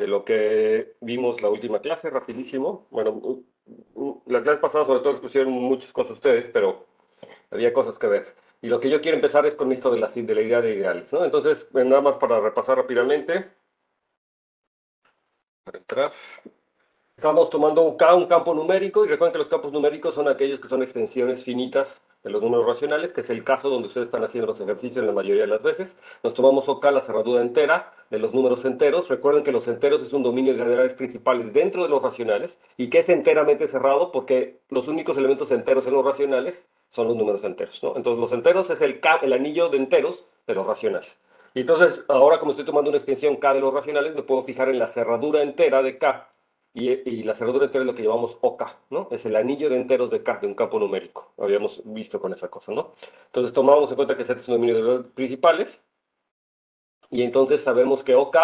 de lo que vimos la última clase, rapidísimo. Bueno, la clase pasada sobre todo les pusieron muchas cosas ustedes, pero había cosas que ver. Y lo que yo quiero empezar es con esto de la idea de ideales, ¿no? Entonces, nada más para repasar rápidamente, para entrar. Estamos tomando un campo numérico y recuerden que los campos numéricos son aquellos que son extensiones finitas de los números racionales, que es el caso donde ustedes están haciendo los ejercicios la mayoría de las veces. Nos tomamos OK, la cerradura entera de los números enteros. Recuerden que los enteros es un dominio de generales principales dentro de los racionales y que es enteramente cerrado porque los únicos elementos enteros en los racionales son los números enteros, ¿no? Entonces los enteros es el anillo de enteros de los racionales. Y entonces, ahora como estoy tomando una extensión K de los racionales, me puedo fijar en la cerradura entera de K y la cerradura entera es lo que llamamos OK, ¿no? Es el anillo de enteros de K, de un campo numérico. Habíamos visto con esa cosa, ¿no? Entonces tomamos en cuenta que Z es un dominio de los principales y entonces sabemos que OK,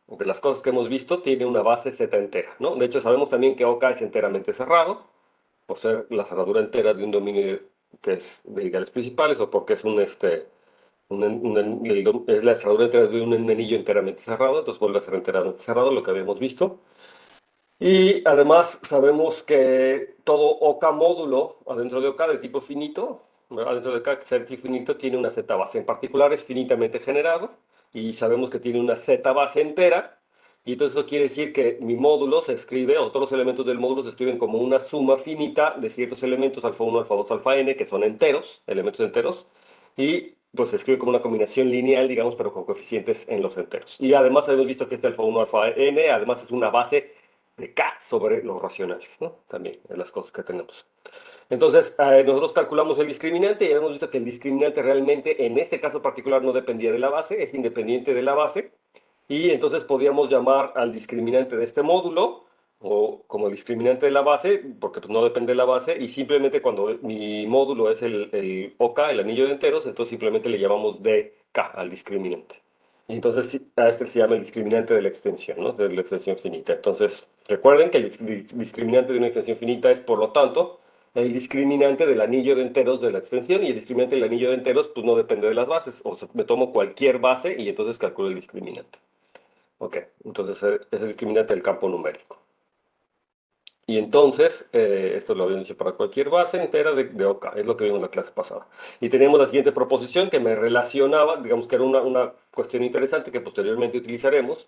de las cosas que hemos visto, tiene una base Z entera, ¿no? De hecho, sabemos también que OK es enteramente cerrado, por ser la cerradura entera de un dominio que es de ideales principales o porque es es la cerradura entera de un anillo enteramente cerrado, entonces vuelve a ser enteramente cerrado, lo que habíamos visto. Y además sabemos que todo OK módulo adentro de OK de tipo finito, ¿verdad? Adentro de OK ser tipo finito tiene una Z base. En particular es finitamente generado y sabemos que tiene una Z base entera. Y entonces eso quiere decir que mi módulo se escribe, o todos los elementos del módulo se escriben como una suma finita de ciertos elementos, alfa 1, alfa 2, alfa n, que son enteros, elementos enteros. Y pues se escribe como una combinación lineal, digamos, pero con coeficientes en los enteros. Y además hemos visto que este alfa 1, alfa n, además es una base de K sobre los racionales, ¿no? También, de las cosas que tenemos. Entonces, nosotros calculamos el discriminante y hemos visto que el discriminante realmente, en este caso particular, no dependía de la base, es independiente de la base. Y entonces podríamos llamar al discriminante de este módulo o como discriminante de la base, porque pues, no depende de la base, y simplemente cuando mi módulo es el OK, el anillo de enteros, entonces simplemente le llamamos DK al discriminante. Y entonces sí, a este se llama el discriminante de la extensión, ¿no? De la extensión finita. Entonces, recuerden que el discriminante de una extensión finita es, por lo tanto, el discriminante del anillo de enteros de la extensión, y el discriminante del anillo de enteros, pues no depende de las bases. O sea, me tomo cualquier base y entonces calculo el discriminante. Ok, entonces es el discriminante del campo numérico. Y entonces, esto lo habíamos dicho para cualquier base entera de OK, es lo que vimos en la clase pasada. Y teníamos la siguiente proposición que me relacionaba, digamos que era una cuestión interesante que posteriormente utilizaremos,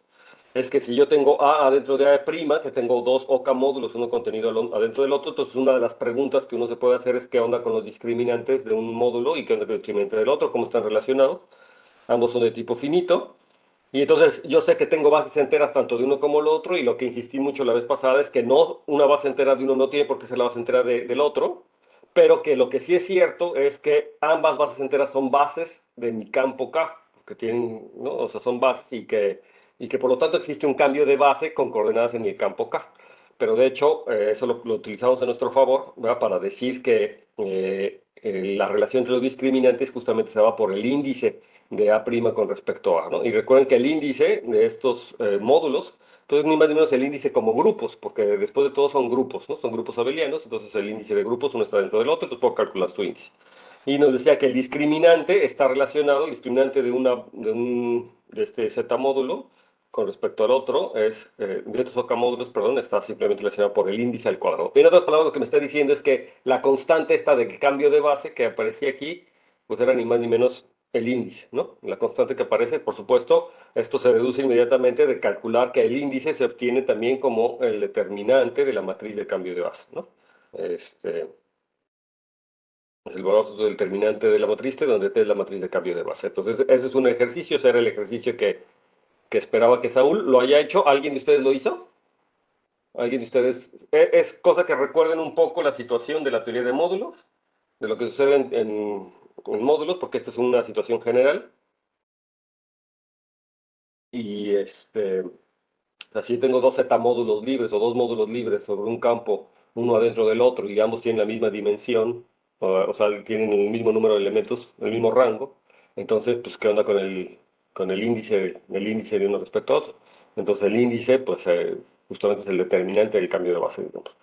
es que si yo tengo A adentro de A', que tengo dos OK módulos, uno contenido adentro del otro, entonces una de las preguntas que uno se puede hacer es qué onda con los discriminantes de un módulo y qué onda con el discriminante del otro, cómo están relacionados. Ambos son de tipo finito. Y entonces yo sé que tengo bases enteras tanto de uno como el otro, y lo que insistí mucho la vez pasada es que no, una base entera de uno no tiene por qué ser la base entera del otro, pero que lo que sí es cierto es que ambas bases enteras son bases de mi campo K, que tienen, ¿no? O sea, son bases y que por lo tanto existe un cambio de base con coordenadas en el campo K. Pero de hecho, eso lo utilizamos a nuestro favor, ¿verdad? Para decir que la relación entre los discriminantes justamente se va por el índice de A' con respecto a, ¿no? Y recuerden que el índice de estos módulos, pues ni más ni menos el índice como grupos, porque después de todo son grupos, ¿no? Son grupos abelianos, entonces el índice de grupos uno está dentro del otro, entonces puedo calcular su índice. Y nos decía que el discriminante está relacionado, el discriminante de este Z módulo con respecto al otro de estos OK módulos, perdón, está simplemente relacionado por el índice al cuadrado. En otras palabras, lo que me está diciendo es que la constante esta del cambio de base que aparecía aquí, pues era ni más ni menos el índice, ¿no? La constante que aparece, por supuesto, esto se deduce inmediatamente de calcular que el índice se obtiene también como el determinante de la matriz de cambio de base, ¿no? Este, es el valor determinante de la matriz, donde T es la matriz de cambio de base. Entonces, ese es un ejercicio, ese era el ejercicio que esperaba que Saúl lo haya hecho. ¿Alguien de ustedes lo hizo? ¿Alguien de ustedes? Es cosa que recuerden un poco la situación de la teoría de módulos, de lo que sucede en módulos, porque esta es una situación general. Y así tengo dos Z módulos libres o dos módulos libres sobre un campo, uno adentro del otro, y ambos tienen la misma dimensión, o sea, tienen el mismo número de elementos, el mismo rango. Entonces, pues, ¿qué onda con el índice de uno respecto a otro? Entonces, el índice, pues, justamente es el determinante del cambio de base, digamos.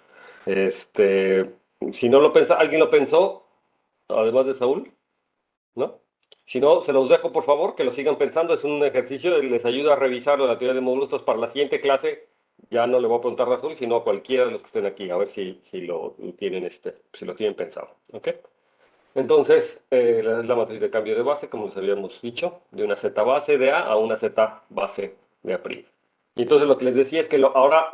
Este, si no lo pensa, ¿alguien lo pensó, además de Saúl? ¿No? Si no, se los dejo, por favor, que lo sigan pensando. Es un ejercicio, les ayuda a revisar la teoría de módulos. Entonces, para la siguiente clase, ya no le voy a preguntar a Azul, sino a cualquiera de los que estén aquí, a ver si lo tienen, si lo tienen pensado. ¿Ok? Entonces, la matriz de cambio de base, como les habíamos dicho, de una Z base de A a una Z base de A'. Y entonces lo que les decía es que ahora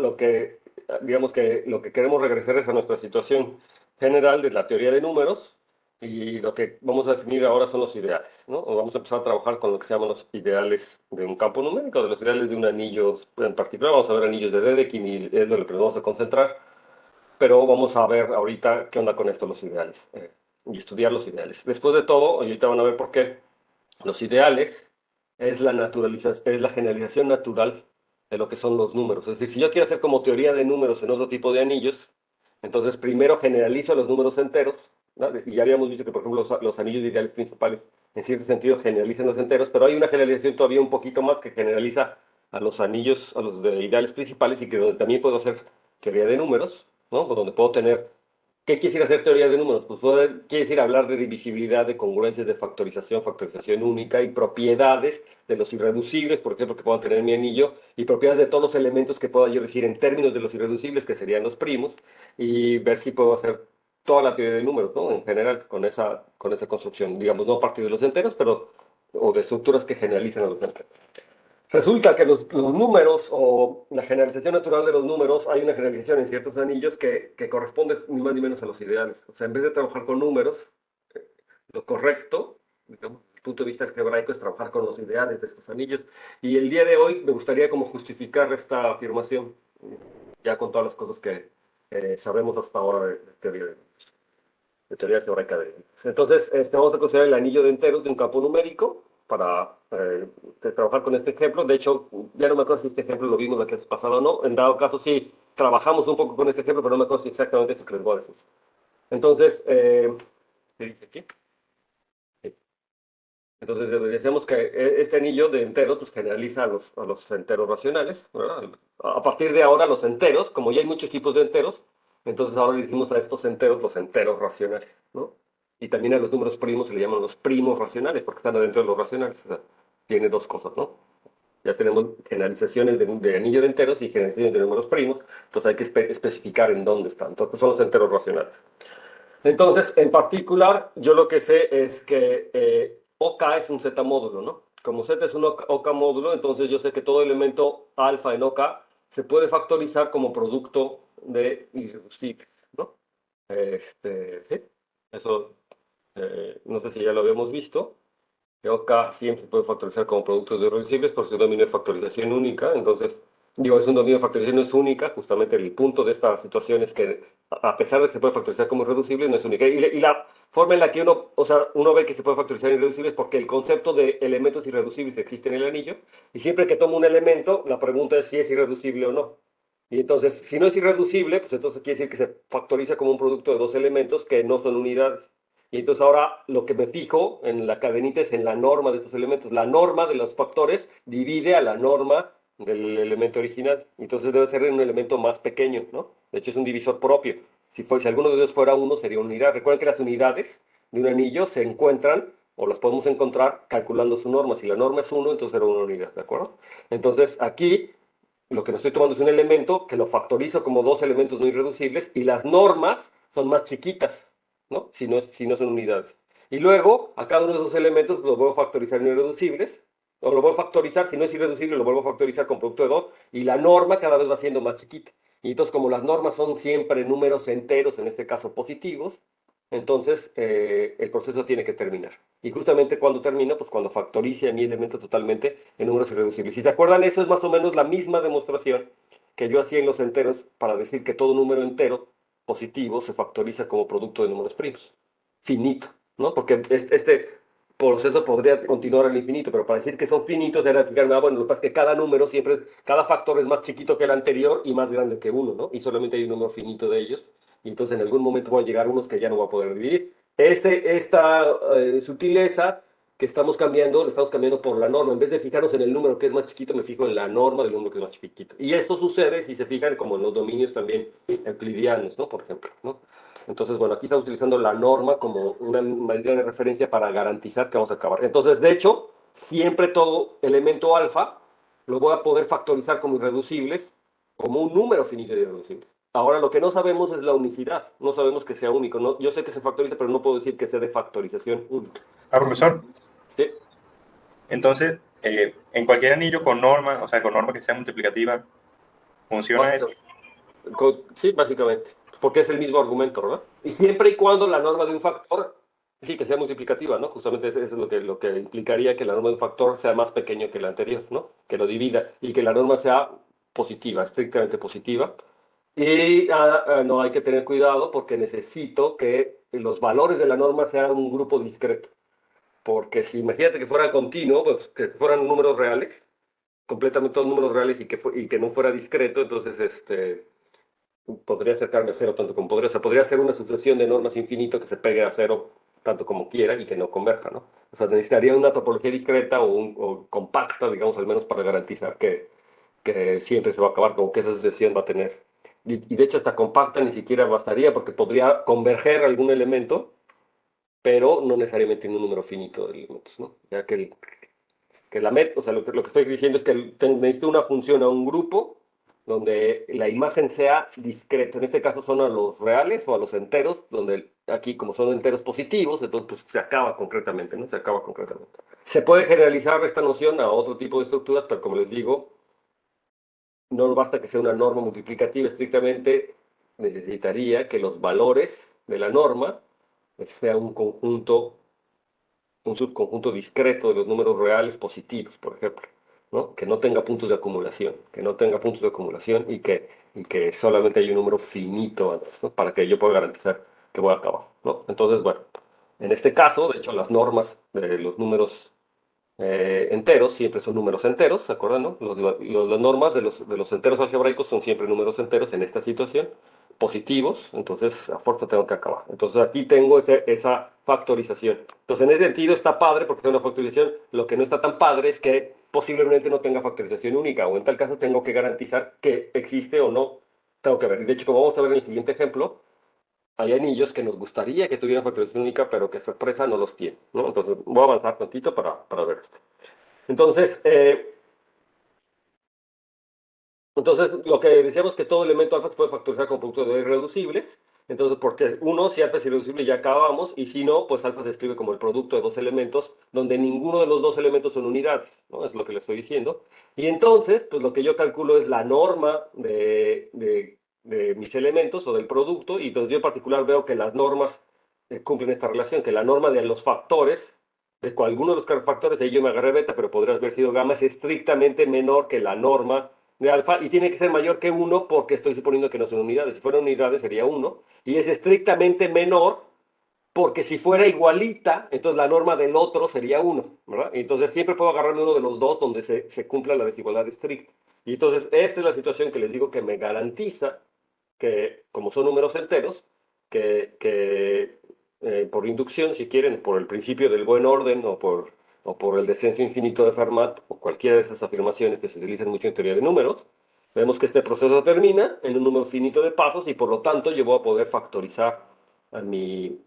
digamos que lo que queremos regresar es a nuestra situación general de la teoría de números y lo que vamos a definir ahora son los ideales, ¿no? O vamos a empezar a trabajar con lo que se llaman los ideales de un campo numérico, de los ideales de un anillo en particular. Vamos a ver anillos de Dedekind y es de lo que nos vamos a concentrar, pero vamos a ver ahorita qué onda con esto, los ideales, y estudiar los ideales. Después de todo, ahorita van a ver por qué, los ideales es la generalización natural de lo que son los números. Es decir, si yo quiero hacer como teoría de números en otro tipo de anillos, entonces primero generalizo los números enteros, ¿no? Y ya habíamos visto que, por ejemplo, los anillos de ideales principales, en cierto sentido, generalizan los enteros, pero hay una generalización todavía un poquito más que generaliza a los anillos, a los de ideales principales, y que donde también puedo hacer teoría de números, ¿no? Donde puedo tener. ¿Qué quiere decir hacer teoría de números? Pues quiere decir hablar de divisibilidad, de congruencias, de factorización, factorización única y propiedades de los irreducibles, por ejemplo, que puedan tener mi anillo, y propiedades de todos los elementos que pueda yo decir en términos de los irreducibles, que serían los primos, y ver si puedo hacer toda la teoría de números, ¿no? En general, con esa construcción, digamos, no a partir de los enteros, pero, o de estructuras que generalizan a los enteros. Resulta que los números o la generalización natural de los números, hay una generalización en ciertos anillos que corresponde ni más ni menos a los ideales. O sea, en vez de trabajar con números, lo correcto, digamos, desde el punto de vista algebraico, es trabajar con los ideales de estos anillos. Y el día de hoy me gustaría como justificar esta afirmación, ya con todas las cosas que sabemos hasta ahora de teoría algebraica de. Entonces, vamos a considerar el anillo de enteros de un campo numérico para trabajar con este ejemplo. De hecho, ya no me acuerdo si este ejemplo lo vimos la clase pasada o no. En dado caso, sí, trabajamos un poco con este ejemplo, pero no me acuerdo si exactamente esto que les voy a decir. Entonces, ¿qué dice aquí? Sí. Entonces, decíamos que este anillo de enteros pues, generaliza a los enteros racionales, ¿verdad? A partir de ahora, los enteros, como ya hay muchos tipos de enteros, entonces ahora le decimos a estos enteros los enteros racionales, ¿no? Y también a los números primos se le llaman los primos racionales, porque están adentro de los racionales. O sea, tiene dos cosas, ¿no? Ya tenemos generalizaciones de anillo de enteros y generalizaciones de números primos, entonces hay que especificar en dónde están. Entonces son los enteros racionales. Entonces, en particular, yo lo que sé es que OK es un Z módulo, ¿no? Como Z es un OK módulo, entonces yo sé que todo elemento alfa en OK se puede factorizar como producto de irreducibles, ¿no? Sí, eso no sé si ya lo habíamos visto, que OK siempre se puede factorizar como productos de irreducibles por su dominio de factorización única. Entonces, digo, es un dominio de factorización, no es única. Justamente el punto de esta situación es que, a pesar de que se puede factorizar como irreducible, no es única. Y la forma en la que uno, o sea, uno ve que se puede factorizar irreducible es porque el concepto de elementos irreducibles existe en el anillo. Y siempre que tomo un elemento, la pregunta es si es irreducible o no. Y entonces, si no es irreducible, pues entonces quiere decir que se factoriza como un producto de dos elementos que no son unidades. Y entonces ahora lo que me fijo en la cadenita es en la norma de estos elementos. La norma de los factores divide a la norma del elemento original. Entonces debe ser un elemento más pequeño, ¿no? De hecho es un divisor propio. Si alguno de ellos fuera uno, sería una unidad. Recuerden que las unidades de un anillo se encuentran o las podemos encontrar calculando su norma. Si la norma es uno, entonces era una unidad, ¿de acuerdo? Entonces aquí lo que me estoy tomando es un elemento que lo factorizo como dos elementos no irreducibles y las normas son más chiquitas, ¿no? Si no son unidades. Y luego, a cada uno de esos elementos los vuelvo a factorizar en irreducibles, o lo vuelvo a factorizar, si no es irreducible, lo vuelvo a factorizar con producto de 2, y la norma cada vez va siendo más chiquita. Y entonces, como las normas son siempre números enteros, en este caso positivos, entonces el proceso tiene que terminar. Y justamente cuando termina, pues cuando factorice a mi elemento totalmente en números irreducibles. Si se acuerdan, eso es más o menos la misma demostración que yo hacía en los enteros para decir que todo número entero positivo se factoriza como producto de números primos. Finito, ¿no? Porque este proceso podría continuar al infinito, pero para decir que son finitos era fijarme, bueno, lo que pasa es que cada número siempre, cada factor es más chiquito que el anterior y más grande que uno, ¿no? Y solamente hay un número finito de ellos. Y entonces en algún momento voy a llegar a unos que ya no voy a poder dividir. Esta sutileza que lo estamos cambiando por la norma. En vez de fijarnos en el número que es más chiquito, me fijo en la norma del número que es más chiquito. Y eso sucede, si se fijan, como en los dominios también euclidianos, ¿no? Por ejemplo, ¿no? Entonces, bueno, aquí estamos utilizando la norma como una medida de referencia para garantizar que vamos a acabar. Entonces, de hecho, siempre todo elemento alfa lo voy a poder factorizar como irreducibles, como un número finito de irreducibles. Ahora, lo que no sabemos es la unicidad. No sabemos que sea único. ¿No? Yo sé que se factoriza, pero no puedo decir que sea de factorización única. Profesor, Sí, entonces, en cualquier anillo con norma, o sea, con norma que sea multiplicativa, ¿funciona eso? básicamente. Sí, básicamente. Porque es el mismo argumento, ¿verdad? Y siempre y cuando la norma de un factor, sí, que sea multiplicativa, ¿no? Justamente eso es lo que implicaría que la norma de un factor sea más pequeño que la anterior, ¿no? Que lo divida y que la norma sea positiva, estrictamente positiva. Y no hay que tener cuidado porque necesito que los valores de la norma sean un grupo discreto. Porque si imagínate que fuera continuo, pues que fueran números reales, completamente todos números reales y que no fuera discreto, entonces podría acercarme a cero tanto como podría. O sea, podría ser una sucesión de normas infinito que se pegue a cero tanto como quiera y que no converja, ¿no? O sea, necesitaría una topología discreta o compacta, digamos, al menos para garantizar que siempre se va a acabar, como que esa sucesión va a tener. Y de hecho, esta compacta ni siquiera bastaría porque podría converger algún elemento, pero no necesariamente en un número finito de elementos, ¿no? Ya que la o sea, lo que estoy diciendo es que necesito una función a un grupo donde la imagen sea discreta. En este caso son a los reales o a los enteros, donde aquí como son enteros positivos, entonces pues, se acaba concretamente, ¿no? Se acaba concretamente. Se puede generalizar esta noción a otro tipo de estructuras, pero como les digo, no basta que sea una norma multiplicativa estrictamente, necesitaría que los valores de la norma sea un conjunto, un subconjunto discreto de los números reales positivos, por ejemplo, ¿no? Que no tenga puntos de acumulación, que no tenga puntos de acumulación y que solamente hay un número finito, ¿no? Para que yo pueda garantizar que voy a acabar, ¿no? Entonces, bueno, en este caso, de hecho, las normas de los números enteros siempre son números enteros, ¿se acuerdan, no? Las normas de los enteros algebraicos son siempre números enteros en esta situación, positivos, entonces a fuerza tengo que acabar. Entonces aquí tengo esa factorización. Entonces en ese sentido está padre porque es una factorización. Lo que no está tan padre es que posiblemente no tenga factorización única o en tal caso tengo que garantizar que existe o no. Tengo que ver. Y de hecho, como vamos a ver en el siguiente ejemplo, hay anillos que nos gustaría que tuvieran factorización única, pero que sorpresa no los tiene, ¿no? Entonces voy a avanzar tantito para ver esto. Entonces, lo que decíamos que todo elemento alfa se puede factorizar con producto de irreducibles. Entonces, porque uno, si alfa es irreducible, ya acabamos, y si no, pues alfa se escribe como el producto de dos elementos, donde ninguno de los dos elementos son unidades, ¿no? Es lo que le estoy diciendo. Y entonces, pues lo que yo calculo es la norma de mis elementos o del producto, y entonces yo en particular veo que las normas cumplen esta relación, que la norma de los factores, alguno de los factores, ahí yo me agarré beta, pero podría haber sido gamma, es estrictamente menor que la norma de alfa y tiene que ser mayor que uno porque estoy suponiendo que no son unidades. Si fueran unidades sería uno y es estrictamente menor porque si fuera igualita, entonces la norma del otro sería uno, ¿verdad? Y entonces siempre puedo agarrarme uno de los dos donde se cumpla la desigualdad estricta. Y entonces esta es la situación que les digo que me garantiza que, como son números enteros, que por inducción, si quieren, por el principio del buen orden o por el descenso infinito de Fermat o cualquiera de esas afirmaciones que se utilizan mucho en teoría de números, vemos que este proceso termina en un número finito de pasos y por lo tanto yo voy a poder factorizar a mi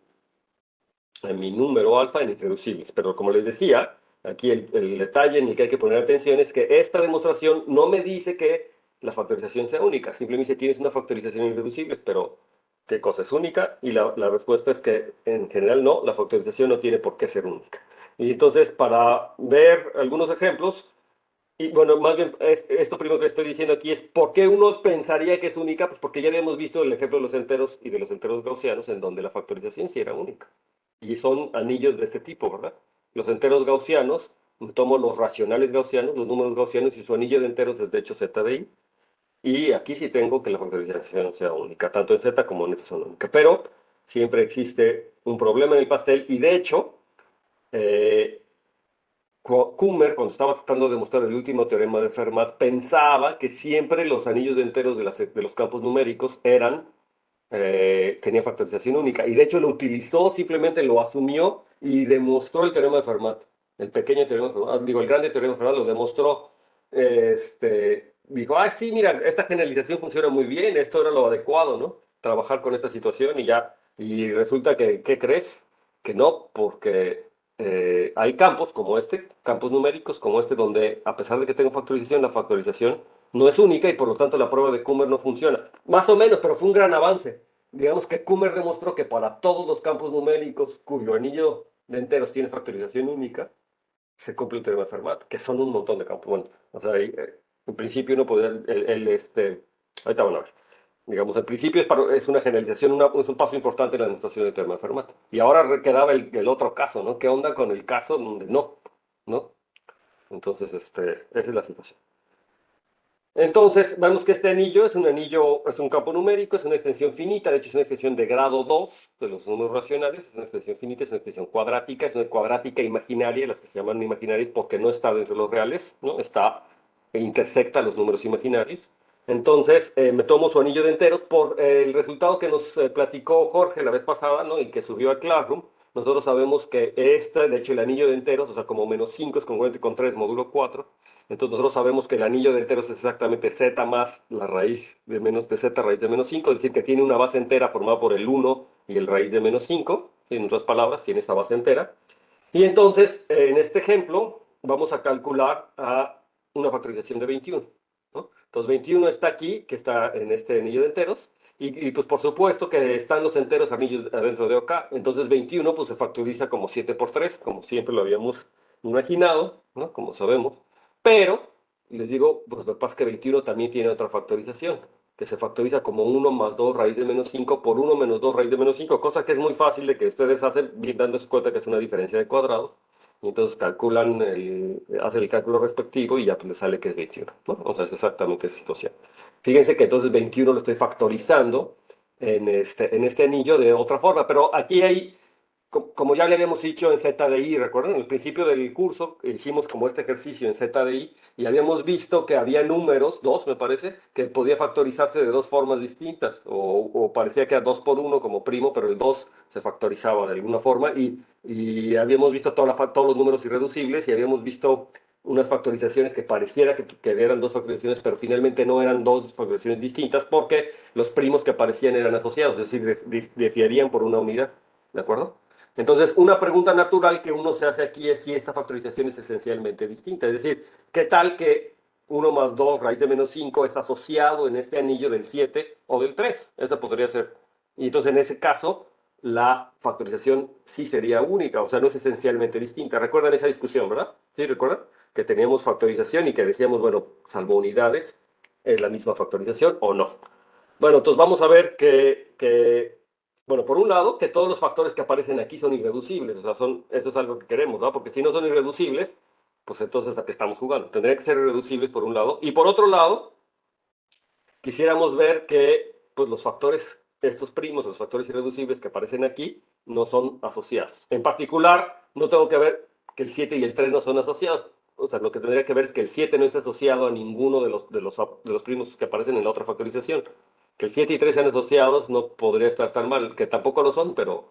número alfa en irreducibles. Pero como les decía, aquí el detalle en el que hay que poner atención es que esta demostración no me dice que la factorización sea única, simplemente dice tienes una factorización irreducible, pero ¿qué cosa es única? Y la respuesta es que en general no, la factorización no tiene por qué ser única. Y entonces, para ver algunos ejemplos, y bueno, más bien, esto primero que estoy diciendo aquí es por qué uno pensaría que es única, pues porque ya habíamos visto el ejemplo de los enteros y de los enteros gaussianos en donde la factorización sí era única. Y son anillos de este tipo, ¿verdad? Los enteros gaussianos, tomo los racionales gaussianos, los números gaussianos y su anillo de enteros es de hecho z de i. Y aquí sí tengo que la factorización sea única, tanto en z como en x son únicas. Pero siempre existe un problema en el pastel y de hecho, eh, Kummer, cuando estaba tratando de demostrar el último teorema de Fermat, pensaba que siempre los anillos de enteros de los campos numéricos tenían factorización única. Y de hecho lo utilizó, simplemente lo asumió y demostró el teorema de Fermat. el pequeño teorema de Fermat, digo, el grande teorema de Fermat lo demostró. Dijo, sí, mira, esta generalización funciona muy bien, esto era lo adecuado, ¿no? Trabajar con esta situación y ya. Y resulta que, ¿qué crees? Que no, porque hay campos como este, campos numéricos como este, donde a pesar de que tengo factorización, la factorización no es única y por lo tanto la prueba de Kummer no funciona. Más o menos, pero fue un gran avance. Digamos que Kummer demostró que para todos los campos numéricos cuyo anillo de enteros tiene factorización única, se cumple el teorema de Fermat, que son un montón de campos. Bueno, o sea, en principio uno podría, ahorita van a ver. Digamos, en principio es una generalización, es un paso importante en la demostración del teorema de Fermat. Y ahora quedaba el otro caso, ¿no? ¿Qué onda con el caso donde no? ¿No? Entonces, esa es la situación. Entonces, vemos que este anillo es un anillo, es un campo numérico, es una extensión finita, de hecho es una extensión de grado 2 de los números racionales, es una extensión finita, es una extensión cuadrática, es una cuadrática imaginaria, las que se llaman imaginarias porque no está dentro de los reales, ¿no? Está, intersecta los números imaginarios. Entonces, me tomo su anillo de enteros por el resultado que nos platicó Jorge la vez pasada, ¿no? Y que subió al Classroom. Nosotros sabemos que este, de hecho, el anillo de enteros, o sea, como menos 5 es congruente con 3 módulo 4. Entonces nosotros sabemos que el anillo de enteros es exactamente z más la raíz de menos de z raíz de menos 5, es decir, que tiene una base entera formada por el 1 y el raíz de menos 5. En otras palabras, tiene esta base entera. Y entonces, en este ejemplo, vamos a calcular a una factorización de 21, ¿no? Entonces 21 está aquí, que está en este anillo de enteros, pues por supuesto que están los enteros anillos adentro de OK, entonces 21 pues se factoriza como 7 por 3, como siempre lo habíamos imaginado, ¿no? Como sabemos. Pero, les digo, pues lo que pasa es que 21 también tiene otra factorización, que se factoriza como 1 más 2 raíz de menos 5 por 1 menos 2 raíz de menos 5, cosa que es muy fácil de que ustedes hacen, bien dándose cuenta que es una diferencia de cuadrados, y entonces calculan, hacen el cálculo respectivo y ya pues les sale que es 21, ¿no? O sea, es exactamente esa situación. Fíjense que entonces 21 lo estoy factorizando en este anillo de otra forma, pero aquí hay como ya le habíamos dicho en ZDI, ¿recuerdan? En el principio del curso hicimos como este ejercicio en ZDI y habíamos visto que había números, dos me parece, que podía factorizarse de dos formas distintas, o parecía que era 2 por uno como primo, pero el 2 se factorizaba de alguna forma y habíamos visto todos los números irreducibles y habíamos visto unas factorizaciones que pareciera que eran dos factorizaciones, pero finalmente no eran dos factorizaciones distintas porque los primos que aparecían eran asociados, es decir, difiere por una unidad, ¿de acuerdo? Entonces, una pregunta natural que uno se hace aquí es si esta factorización es esencialmente distinta. Es decir, ¿qué tal que 1 más 2 raíz de menos 5 es asociado en este anillo del 7 o del 3? Esa podría ser. Y entonces, en ese caso, la factorización sí sería única, o sea, no es esencialmente distinta. ¿Recuerdan esa discusión, verdad? ¿Sí, recuerdan? Que teníamos factorización y que decíamos, bueno, salvo unidades, es la misma factorización o no. Bueno, entonces vamos a ver bueno, por un lado, que todos los factores que aparecen aquí son irreducibles, o sea, eso es algo que queremos, ¿no? Porque si no son irreducibles, pues entonces ¿a qué estamos jugando? Tendrían que ser irreducibles por un lado. Y por otro lado, quisiéramos ver que pues, los factores, estos primos, los factores irreducibles que aparecen aquí, no son asociados. En particular, no tengo que ver que el 7 y el 3 no son asociados. O sea, lo que tendría que ver es que el 7 no es asociado a ninguno de los primos que aparecen en la otra factorización. Que el 7 y 3 sean asociados no podría estar tan mal, que tampoco lo son, pero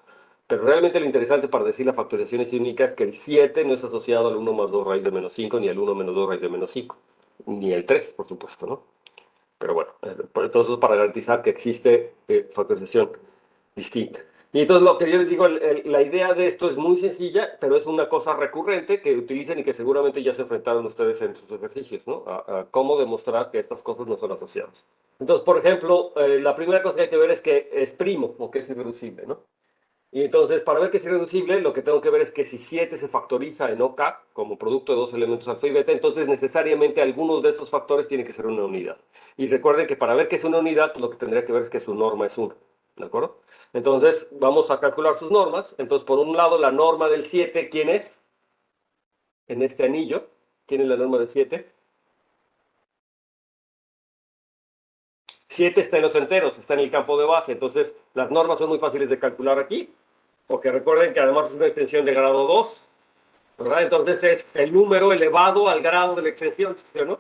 realmente lo interesante para decir la factorización es única es que el 7 no es asociado al 1 más 2 raíz de menos 5, ni al 1 menos 2 raíz de menos 5, ni el 3, por supuesto, ¿no? Pero bueno, entonces para garantizar que existe factorización distinta. Y entonces lo que yo les digo, la idea de esto es muy sencilla, pero es una cosa recurrente que utilizan y que seguramente ya se enfrentaron ustedes en sus ejercicios, ¿no? A cómo demostrar que estas cosas no son asociadas. Entonces, por ejemplo, la primera cosa que hay que ver es que es primo o que es irreducible, ¿no? Y entonces, para ver que es irreducible, lo que tengo que ver es que si 7 se factoriza en OK como producto de dos elementos alfa y beta, entonces necesariamente algunos de estos factores tienen que ser una unidad. Y recuerden que para ver que es una unidad, pues lo que tendría que ver es que su norma es 1. ¿De acuerdo? Entonces, vamos a calcular sus normas. Entonces, por un lado, la norma del 7, ¿quién es? En este anillo, ¿quién es la norma del 7? 7 está en los enteros, está en el campo de base. Entonces, las normas son muy fáciles de calcular aquí, porque recuerden que además es una extensión de grado 2. ¿Verdad? Entonces es el número elevado al grado de la extensión, ¿sí o no?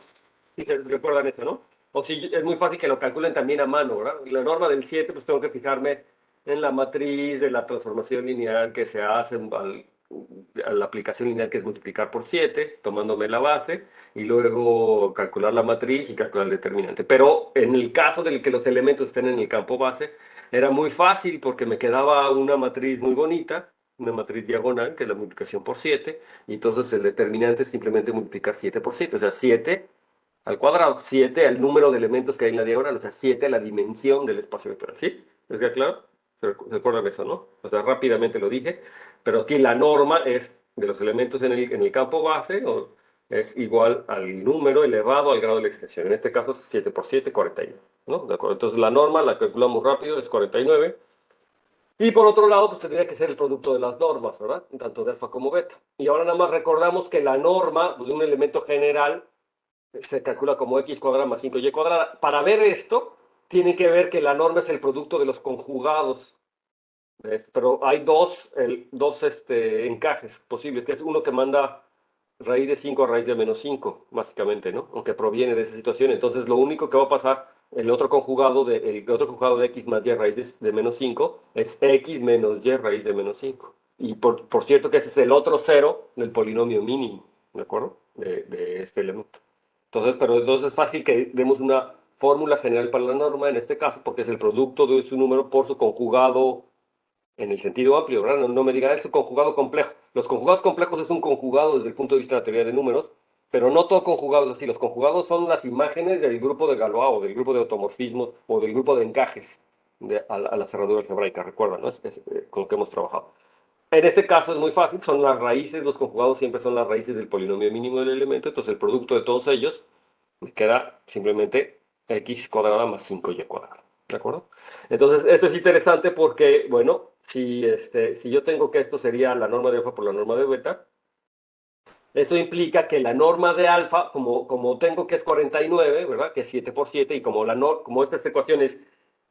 Si se recuerdan esto, ¿no? O si es muy fácil que lo calculen también a mano, ¿verdad? Y la norma del 7, pues tengo que fijarme en la matriz de la transformación lineal que se hace la aplicación lineal, que es multiplicar por 7, tomándome la base, y luego calcular la matriz y calcular el determinante. Pero en el caso del que los elementos estén en el campo base, era muy fácil porque me quedaba una matriz muy bonita, una matriz diagonal, que es la multiplicación por 7, y entonces el determinante es simplemente multiplicar 7 por 7, o sea, 7 al cuadrado, 7 al número de elementos que hay en la diagonal, o sea, 7 a la dimensión del espacio vectorial. ¿Sí? ¿Les queda claro? ¿Se acuerdan de eso, no? O sea, rápidamente lo dije, pero aquí la norma es de los elementos en el campo base, o es igual al número elevado al grado de la extensión. En este caso es 7 por 7, 49, ¿no? ¿De acuerdo? Entonces la norma la calculamos rápido, es 49. Y por otro lado, pues tendría que ser el producto de las normas, ¿verdad? Tanto de alfa como beta. Y ahora nada más recordamos que la norma de un elemento general se calcula como x cuadrada más 5y cuadrada. Para ver esto, tiene que ver que la norma es el producto de los conjugados. Pero hay dos encajes posibles, que es uno que manda raíz de 5 a raíz de menos 5 básicamente, ¿no? Aunque proviene de esa situación. Entonces, lo único que va a pasar, el otro conjugado de x más y raíz de menos 5 es x menos y raíz de menos 5. Y por cierto que ese es el otro cero del polinomio mínimo, ¿de acuerdo? De este elemento. Entonces es fácil que demos una fórmula general para la norma en este caso, porque es el producto de su número por su conjugado en el sentido amplio, ¿verdad? No me digan, es un conjugado complejo. Los conjugados complejos es un conjugado desde el punto de vista de la teoría de números, pero no todo conjugado es así. Los conjugados son las imágenes del grupo de Galois o del grupo de automorfismos o del grupo de encajes a la cerradura algebraica, recuerdan, ¿no? Con lo que hemos trabajado. En este caso es muy fácil, son las raíces, los conjugados siempre son las raíces del polinomio mínimo del elemento, entonces el producto de todos ellos me queda simplemente x cuadrada más 5y cuadrada. ¿De acuerdo? Entonces, esto es interesante porque, bueno, si yo tengo que esto sería la norma de alfa por la norma de beta, eso implica que la norma de alfa, como tengo que es 49, ¿verdad? Que es 7 por 7, y como estas ecuaciones,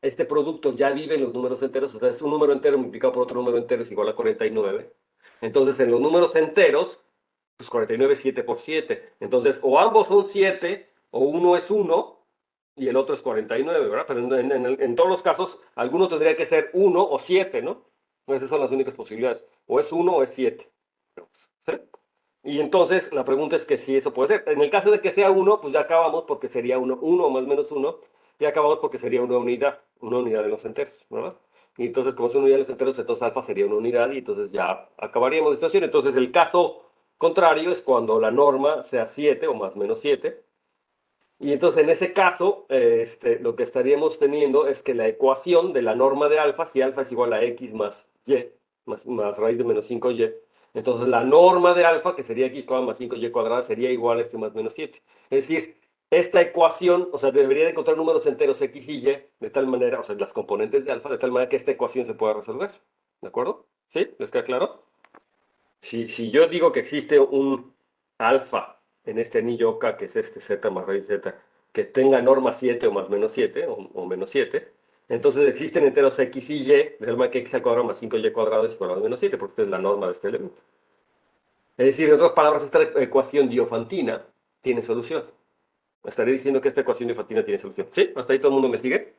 este producto ya vive en los números enteros, o sea, es un número entero multiplicado por otro número entero es igual a 49. Entonces, en los números enteros, pues 49 es 7 por 7. Entonces, o ambos son 7, o uno es 1, y el otro es 49, ¿verdad? Pero en todos los casos, alguno tendría que ser 1 o 7, ¿no? Esas son las únicas posibilidades. O es 1 o es 7. ¿Sí? Y entonces la pregunta es que si eso puede ser. En el caso de que sea 1, pues ya acabamos porque sería 1, 1 más menos 1, y acabamos porque sería una unidad de los enteros, ¿verdad? Y entonces, como es una unidad de los enteros, entonces alfa sería una unidad, y entonces ya acabaríamos la situación. Entonces, el caso contrario es cuando la norma sea 7 o más menos 7. Y entonces, en ese caso, lo que estaríamos teniendo es que la ecuación de la norma de alfa, si alfa es igual a x más y, más raíz de menos 5y, entonces la norma de alfa, que sería x cuadrada más 5y cuadrada, sería igual a este más menos 7. Es decir, esta ecuación, o sea, debería de encontrar números enteros x y y, de tal manera, o sea, las componentes de alfa, de tal manera que esta ecuación se pueda resolver. ¿De acuerdo? ¿Sí? ¿Les queda claro? Si yo digo que existe un alfa en este anillo K, que es este z más raíz z, que tenga norma 7 o más menos 7 o menos 7, entonces existen enteros x y y, de tal manera que x al cuadrado más 5y cuadrado es igual a menos 7, porque es la norma de este elemento. Es decir, en otras palabras, esta ecuación diofantina tiene solución. Estaré diciendo que esta ecuación diofantina tiene solución. ¿Sí? ¿Hasta ahí todo el mundo me sigue?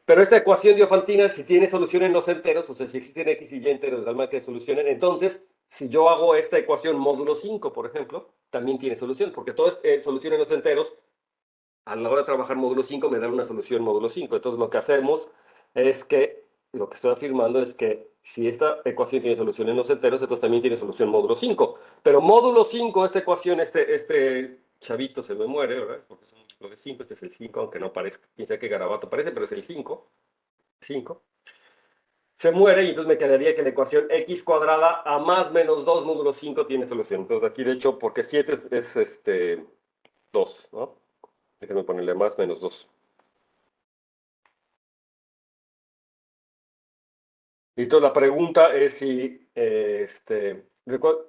Pero esta ecuación diofantina, si tiene solución en los enteros, o sea, si existen x y y enteros de tal manera que solucionen, entonces, si yo hago esta ecuación módulo 5, por ejemplo, también tiene solución, porque todo es solución en los enteros. A la hora de trabajar módulo 5 me da una solución módulo 5. Entonces, lo que hacemos es que, lo que estoy afirmando es que si esta ecuación tiene solución en los enteros, entonces también tiene solución módulo 5. Pero módulo 5, esta ecuación, este chavito se me muere, ¿verdad? Porque es un múltiplo de 5, este es el 5, aunque no parezca, quién sabe qué garabato parece, pero es el 5. 5, se muere, y entonces me quedaría que la ecuación x cuadrada a más menos 2 módulo 5 tiene solución. Entonces aquí, de hecho, porque 7 es 2, ¿no? Déjenme ponerle más menos 2. Y entonces la pregunta es si,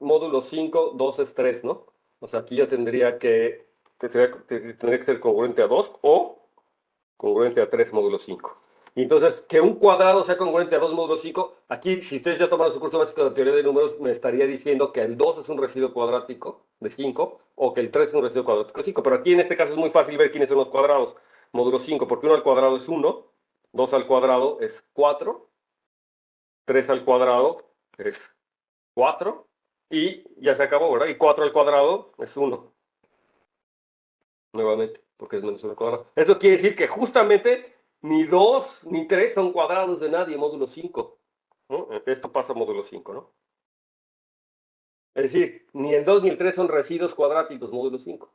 módulo 5 2 es 3, ¿no? O sea, aquí yo tendría que ser congruente a 2 o congruente a 3 módulo 5. Y entonces, que un cuadrado sea congruente a 2 módulo 5, aquí, si ustedes ya tomaron su curso básico de teoría de números, me estaría diciendo que el 2 es un residuo cuadrático de 5, o que el 3 es un residuo cuadrático de 5. Pero aquí en este caso es muy fácil ver quiénes son los cuadrados. Módulo 5, porque 1 al cuadrado es 1, 2 al cuadrado es 4, 3 al cuadrado es 4 y ya se acabó, ¿verdad? Y 4 al cuadrado es 1, nuevamente, porque es menos 1 al cuadrado. Eso quiere decir que justamente ni 2 ni 3 son cuadrados de nadie, módulo 5, ¿no? Esto pasa a módulo 5, ¿no? Es decir, ni el 2 ni el 3 son residuos cuadráticos, módulo 5,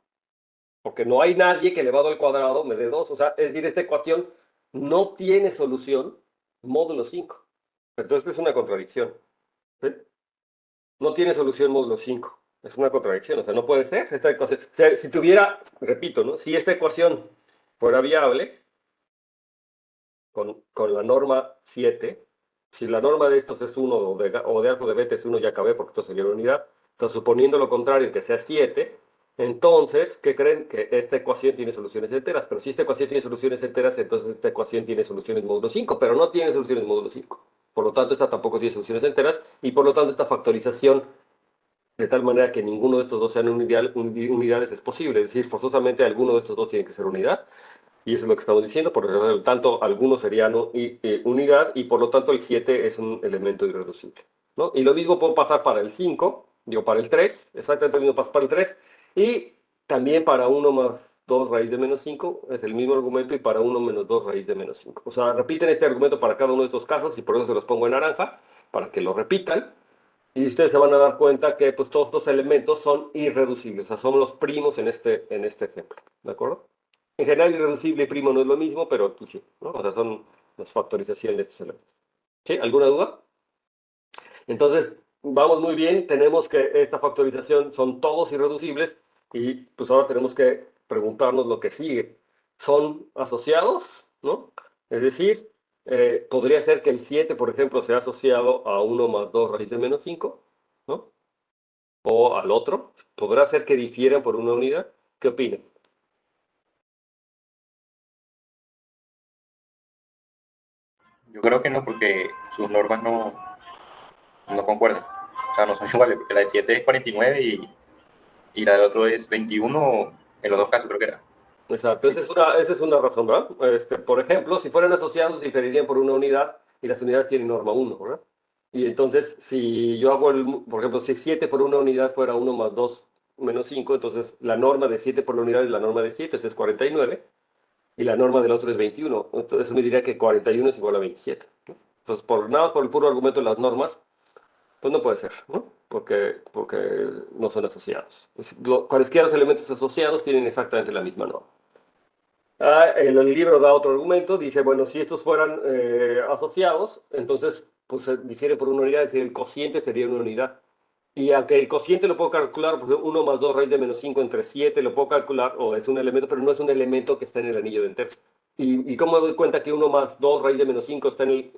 porque no hay nadie que elevado al cuadrado me dé 2. O sea, es decir, esta ecuación no tiene solución módulo 5. Entonces es una contradicción. ¿Sí? No tiene solución módulo 5. Es una contradicción, o sea, no puede ser esta ecuación. O sea, si tuviera, repito, ¿no? Si esta ecuación fuera viable con la norma 7, si la norma de estos es 1 o de alfa o de beta es 1, ya acabé porque esto sería una unidad. Entonces, suponiendo lo contrario, que sea 7, entonces, ¿qué creen? Que esta ecuación tiene soluciones enteras. Pero si esta ecuación tiene soluciones enteras, entonces esta ecuación tiene soluciones módulo 5, pero no tiene soluciones módulo 5. Por lo tanto, esta tampoco tiene soluciones enteras y por lo tanto esta factorización de tal manera que ninguno de estos dos sean unidades es posible. Es decir, forzosamente alguno de estos dos tiene que ser unidad. Y eso es lo que estamos diciendo. Por lo tanto, algunos serían unidad y por lo tanto el 7 es un elemento irreducible, ¿no? Y lo mismo puede pasar para el 5, digo, para el 3, exactamente lo mismo pasa para el 3. Y también para uno más 2 raíz de menos 5 es el mismo argumento y para uno menos 2 raíz de menos 5. O sea, repiten este argumento para cada uno de estos casos y por eso se los pongo en naranja, para que lo repitan. Y ustedes se van a dar cuenta que pues, todos estos elementos son irreducibles, o sea, son los primos en este ejemplo, ¿de acuerdo? En general, irreducible y primo no es lo mismo, pero pues, sí, ¿no? O sea, son las factorizaciones de estos elementos. ¿Sí? ¿Alguna duda? Entonces, vamos muy bien, tenemos que esta factorización son todos irreducibles y pues ahora tenemos que preguntarnos lo que sigue. ¿Son asociados? ¿No? Es decir, podría ser que el 7, por ejemplo, sea asociado a 1 más 2 raíz de menos 5, ¿no? O al otro. ¿Podrá ser que difieran por una unidad? ¿Qué opinan? Yo creo que no, porque sus normas no concuerdan. O sea, no son iguales, porque la de 7 es 49 y la de otro es 21, en los dos casos creo que era. Exacto, esa es una razón, ¿verdad? Por ejemplo, si fueran asociados, diferirían por una unidad y las unidades tienen norma 1, ¿verdad? Y entonces, si yo hago, por ejemplo, si 7 por una unidad fuera 1 más 2 menos 5, entonces la norma de 7 por la unidad es la norma de 7, esa es 49, y la norma del otro es 21. Entonces, eso me diría que 41 es igual a 27, ¿no? Entonces, nada más por el puro argumento de las normas, pues no puede ser, ¿no? Porque no son asociados. Cualesquiera los elementos asociados tienen exactamente la misma norma. El libro da otro argumento, dice, bueno, si estos fueran asociados, entonces pues se difiere por una unidad, es decir, el cociente sería una unidad. Y aunque el cociente lo puedo calcular, por ejemplo, 1 más 2 raíz de menos 5 entre 7 lo puedo calcular, o es un elemento, pero no es un elemento que está en el anillo de enteros. ¿Y cómo me doy cuenta que 1 más 2 raíz de menos 5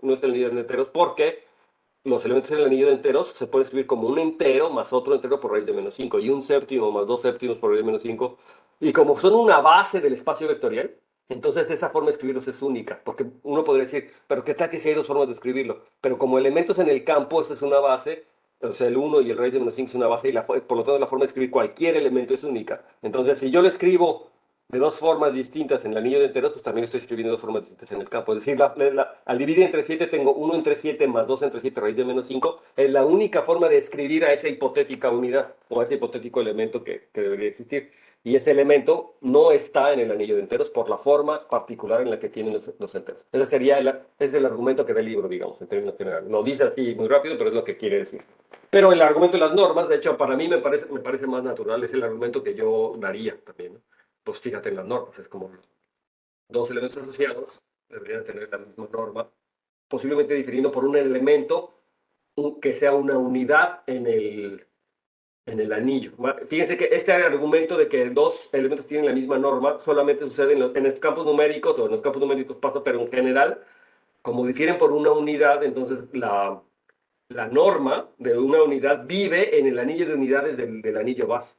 no está en el anillo de enteros? Porque los elementos en el anillo de enteros se puede escribir como un entero más otro entero por raíz de menos 5 y un séptimo más dos séptimos por raíz de menos 5. Y como son una base del espacio vectorial, entonces esa forma de escribirlos es única, porque uno podría decir, pero ¿qué tal que si hay dos formas de escribirlo? Pero como elementos en el campo, esa es una base, o sea, el uno y el raíz de menos 5 es una base, y por lo tanto la forma de escribir cualquier elemento es única. Entonces, si yo lo escribo de dos formas distintas en el anillo de enteros, pues también estoy escribiendo dos formas distintas en el campo. Es decir, al dividir entre 7 tengo 1 entre 7 más 2 entre 7 raíz de menos 5. Es la única forma de escribir a esa hipotética unidad o a ese hipotético elemento que debería existir. Y ese elemento no está en el anillo de enteros por la forma particular en la que tienen los enteros. Ese es el argumento que da el libro, digamos, en términos generales. Lo dice así muy rápido, pero es lo que quiere decir. Pero el argumento de las normas, de hecho, para mí me parece más natural, es el argumento que yo daría también, ¿no? Pues fíjate en las normas, es como dos elementos asociados deberían tener la misma norma, posiblemente difiriendo por un elemento que sea una unidad en el anillo. Fíjense que este argumento de que dos elementos tienen la misma norma solamente sucede en los campos numéricos o en los campos numéricos pasa, pero en general, como difieren por una unidad, entonces la norma de una unidad vive en el anillo de unidades del anillo base,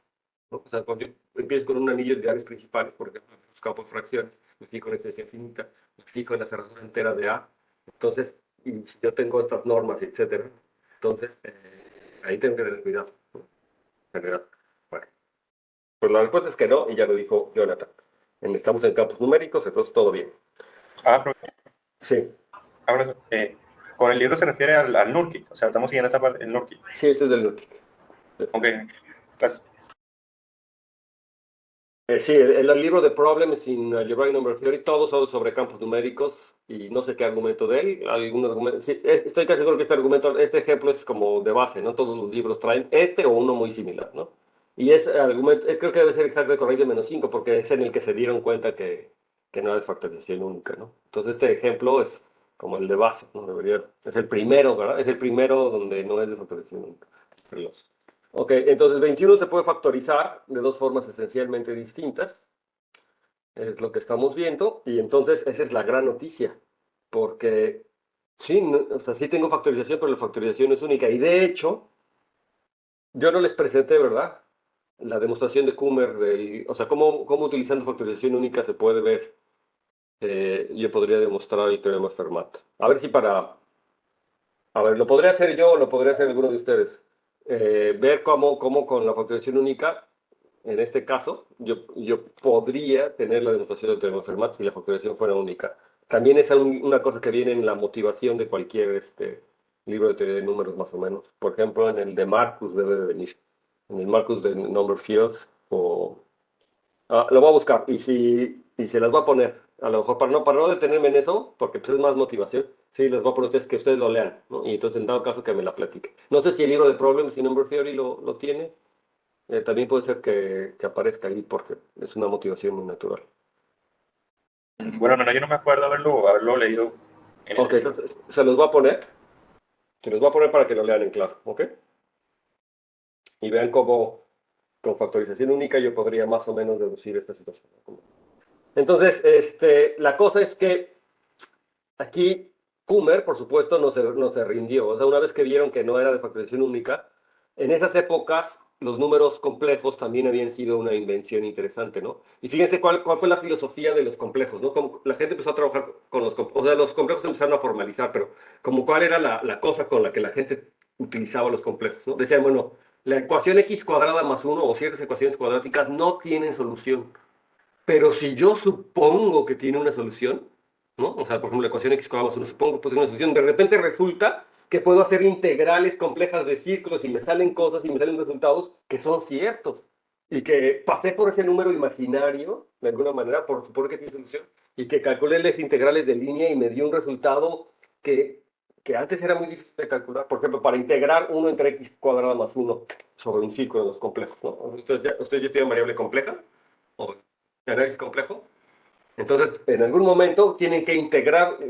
¿no? O sea, cuando yo empiezo con un anillo de unidades principales, por ejemplo, los campos de fracciones, me fijo en extensión finita, me fijo en la cerradura entera de A, entonces, y si yo tengo estas normas, etcétera, entonces ahí tengo que tener cuidado, ¿no? En general. Bueno, pues la respuesta es que no, y ya lo dijo Jonathan. Estamos en campos numéricos, entonces todo bien. Ah, pero, Sí. ahora, con el libro se refiere al NURBS, o sea, estamos siguiendo esta parte, el NURBS. Sí, este es del NURBS. Ok, gracias. Sí, el libro de Problems in Algebraic Number Theory, todos son sobre campos numéricos y no sé qué argumento de él. Algún argumento, sí, estoy casi seguro que este argumento, este ejemplo es como de base, ¿no? Todos los libros traen este o uno muy similar, ¿no? Y ese argumento, creo que debe ser exacto con raíz de -5 porque es en el que se dieron cuenta que no era de factorización única, ¿no? Entonces este ejemplo es como el de base, ¿no? Es el primero, ¿verdad? Es el primero donde no es de factorización única. Ok, entonces 21 se puede factorizar de dos formas esencialmente distintas, es lo que estamos viendo, y entonces esa es la gran noticia, porque sí, o sea, sí tengo factorización, pero la factorización es única, y de hecho, yo no les presenté, ¿verdad? La demostración de Kummer, o sea, cómo utilizando factorización única se puede ver, yo podría demostrar el teorema Fermat. A ver si a ver, lo podría hacer yo o lo podría hacer alguno de ustedes. Ver cómo con la factorización única, en este caso, yo podría tener la demostración del teorema de Fermat si la factorización fuera única. También es una cosa que viene en la motivación de cualquier libro de teoría de números, más o menos. Por ejemplo, en el de Marcus debe de venir. En el Marcus de Number Fields lo voy a buscar y se las voy a poner. A lo mejor para no detenerme en eso, porque pues es más motivación, sí, les voy a poner a ustedes que ustedes lo lean, ¿no? Y entonces en dado caso que me la platique. No sé si el libro de Problems in Number Theory lo tiene. También puede ser que aparezca ahí porque es una motivación muy natural. Bueno, no, yo no me acuerdo haberlo leído en ese Ok, libro. entonces se los voy a poner. Se los voy a poner para que lo lean en clase, ¿ok? Y vean cómo con factorización única yo podría más o menos deducir esta situación. Entonces, la cosa es que aquí Kummer, por supuesto, no se rindió. O sea, una vez que vieron que no era de factorización única, en esas épocas los números complejos también habían sido una invención interesante, ¿no? Y fíjense cuál fue la filosofía de los complejos, ¿no? Como la gente empezó a trabajar con o sea, los complejos empezaron a formalizar, pero como cuál era la cosa con la que la gente utilizaba los complejos, ¿no? Decían, bueno, la ecuación x cuadrada más uno o ciertas ecuaciones cuadráticas no tienen solución. Pero si yo supongo que tiene una solución, ¿no? O sea, por ejemplo, la ecuación x cuadrada más 1, supongo que puede tener una solución. De repente resulta que puedo hacer integrales complejas de círculos y me salen cosas y me salen resultados que son ciertos. Y que pasé por ese número imaginario, de alguna manera, por suponer que tiene solución, y que calculé las integrales de línea y me dio un resultado que antes era muy difícil de calcular. Por ejemplo, para integrar 1 entre x cuadrada más 1 sobre un círculo de los complejos, ¿no? Entonces, ¿ustedes ya estudian variable compleja? ¿O análisis complejo? Entonces, en algún momento tienen que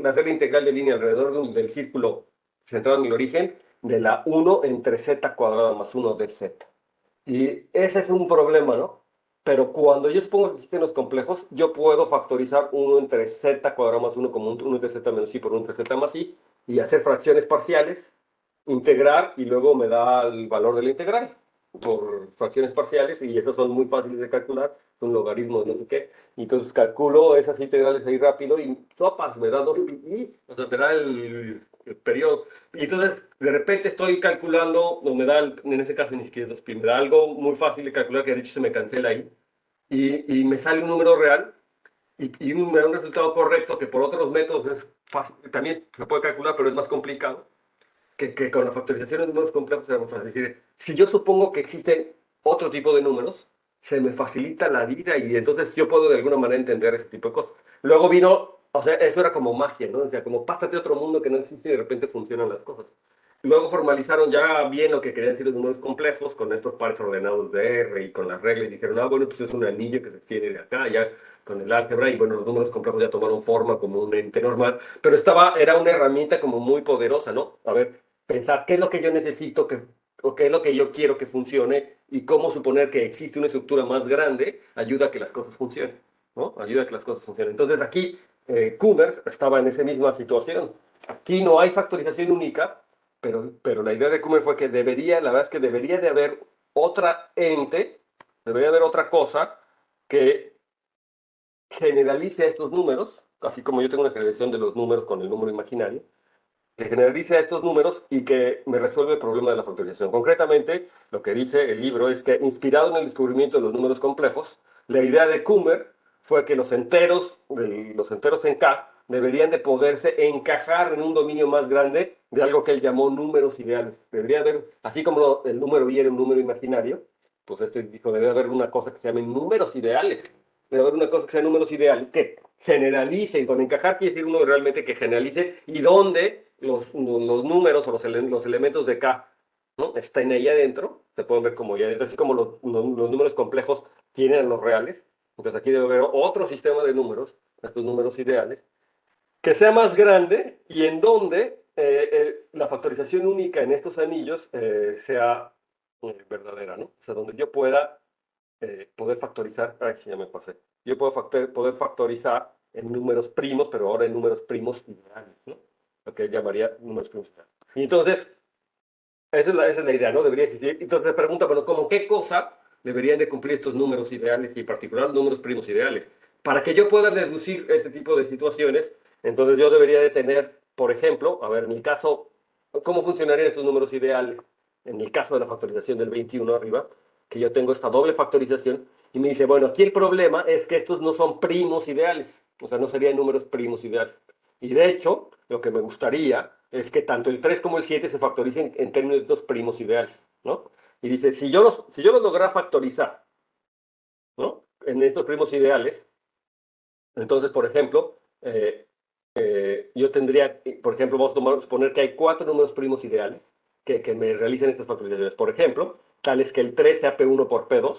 hacer la integral de línea alrededor del círculo centrado en el origen de la 1 entre z cuadrada más 1 de z. Y ese es un problema, ¿no? Pero cuando yo supongo que existen los complejos, yo puedo factorizar 1 entre z cuadrado más 1 como 1 entre z menos i por 1 entre z más i y hacer fracciones parciales, integrar y luego me da el valor de la integral por fracciones parciales y esos son muy fáciles de calcular, son logaritmos de no sé qué. Y entonces calculo esas integrales ahí rápido y sopas, me da 2pi, o sea, me da el periodo. Y entonces de repente estoy calculando, o me da, en ese caso ni siquiera es 2pi, me da algo muy fácil de calcular que de hecho se me cancela ahí. Y me sale un número real y me da un resultado correcto que por otros métodos es fácil, también se puede calcular, pero es más complicado que con la factorización de números complejos se me facilita. Es decir, si yo supongo que existen otro tipo de números, se me facilita la vida y entonces yo puedo de alguna manera entender ese tipo de cosas. Luego vino, o sea, eso era como magia, ¿no? O sea, como pásate a otro mundo que no existe y de repente funcionan las cosas. Luego formalizaron ya bien lo que querían decir los números complejos con estos pares ordenados de R y con las reglas y dijeron, ah, bueno, pues es un anillo que se extiende de acá, ya con el álgebra y bueno, los números complejos ya tomaron forma como un ente normal, pero era una herramienta como muy poderosa, ¿no? A ver, pensar qué es lo que yo necesito o qué es lo que yo quiero que funcione y cómo suponer que existe una estructura más grande ayuda a que las cosas funcionen, ¿no? Ayuda a que las cosas funcionen. Entonces aquí Kummer estaba en esa misma situación. Aquí no hay factorización única, pero la idea de Kummer fue que la verdad es que debería de haber otra ente, debería haber otra cosa que generalice estos números, así como yo tengo una generalización de los números con el número imaginario, que generalice a estos números y que me resuelve el problema de la factorización. Concretamente, lo que dice el libro es que, inspirado en el descubrimiento de los números complejos, la idea de Kummer fue que los enteros en K deberían de poderse encajar en un dominio más grande de algo que él llamó números ideales. Debería haber, así como el número y era un número imaginario, pues este dijo, debe haber una cosa que se llame números ideales. Debe haber una cosa que sea números ideales que generalicen. Con encajar quiere decir uno realmente que generalice y donde los números o los elementos de K, ¿no?, están ahí adentro, se pueden ver como ahí adentro, así como los números complejos tienen los reales. Entonces aquí debe haber otro sistema de números, estos números ideales, que sea más grande y en donde la factorización única en estos anillos sea verdadera, ¿no? O sea, donde yo pueda poder factorizar, ay, sí, ya me pasé, yo puedo poder factorizar en números primos, pero ahora en números primos ideales, ¿no? Lo que él llamaría números primos ideales. Y entonces, esa es la idea, ¿no? Debería existir. Entonces me pregunta, bueno, ¿cómo qué cosa deberían de cumplir estos números ideales y en particular números primos ideales? Para que yo pueda deducir este tipo de situaciones, entonces yo debería de tener, por ejemplo, a ver, en el caso, ¿cómo funcionarían estos números ideales? En el caso de la factorización del 21 arriba, que yo tengo esta doble factorización y me dice, bueno, aquí el problema es que estos no son primos ideales, o sea, no serían números primos ideales. Y de hecho, lo que me gustaría es que tanto el 3 como el 7 se factoricen en términos de dos primos ideales, ¿no? Y dice, si yo los lograra factorizar, ¿no?, en estos primos ideales, entonces, por ejemplo, yo tendría, por ejemplo, vamos a suponer que hay cuatro números primos ideales que me realicen estas factorizaciones. Por ejemplo, tales que el 3 sea P1 por P2,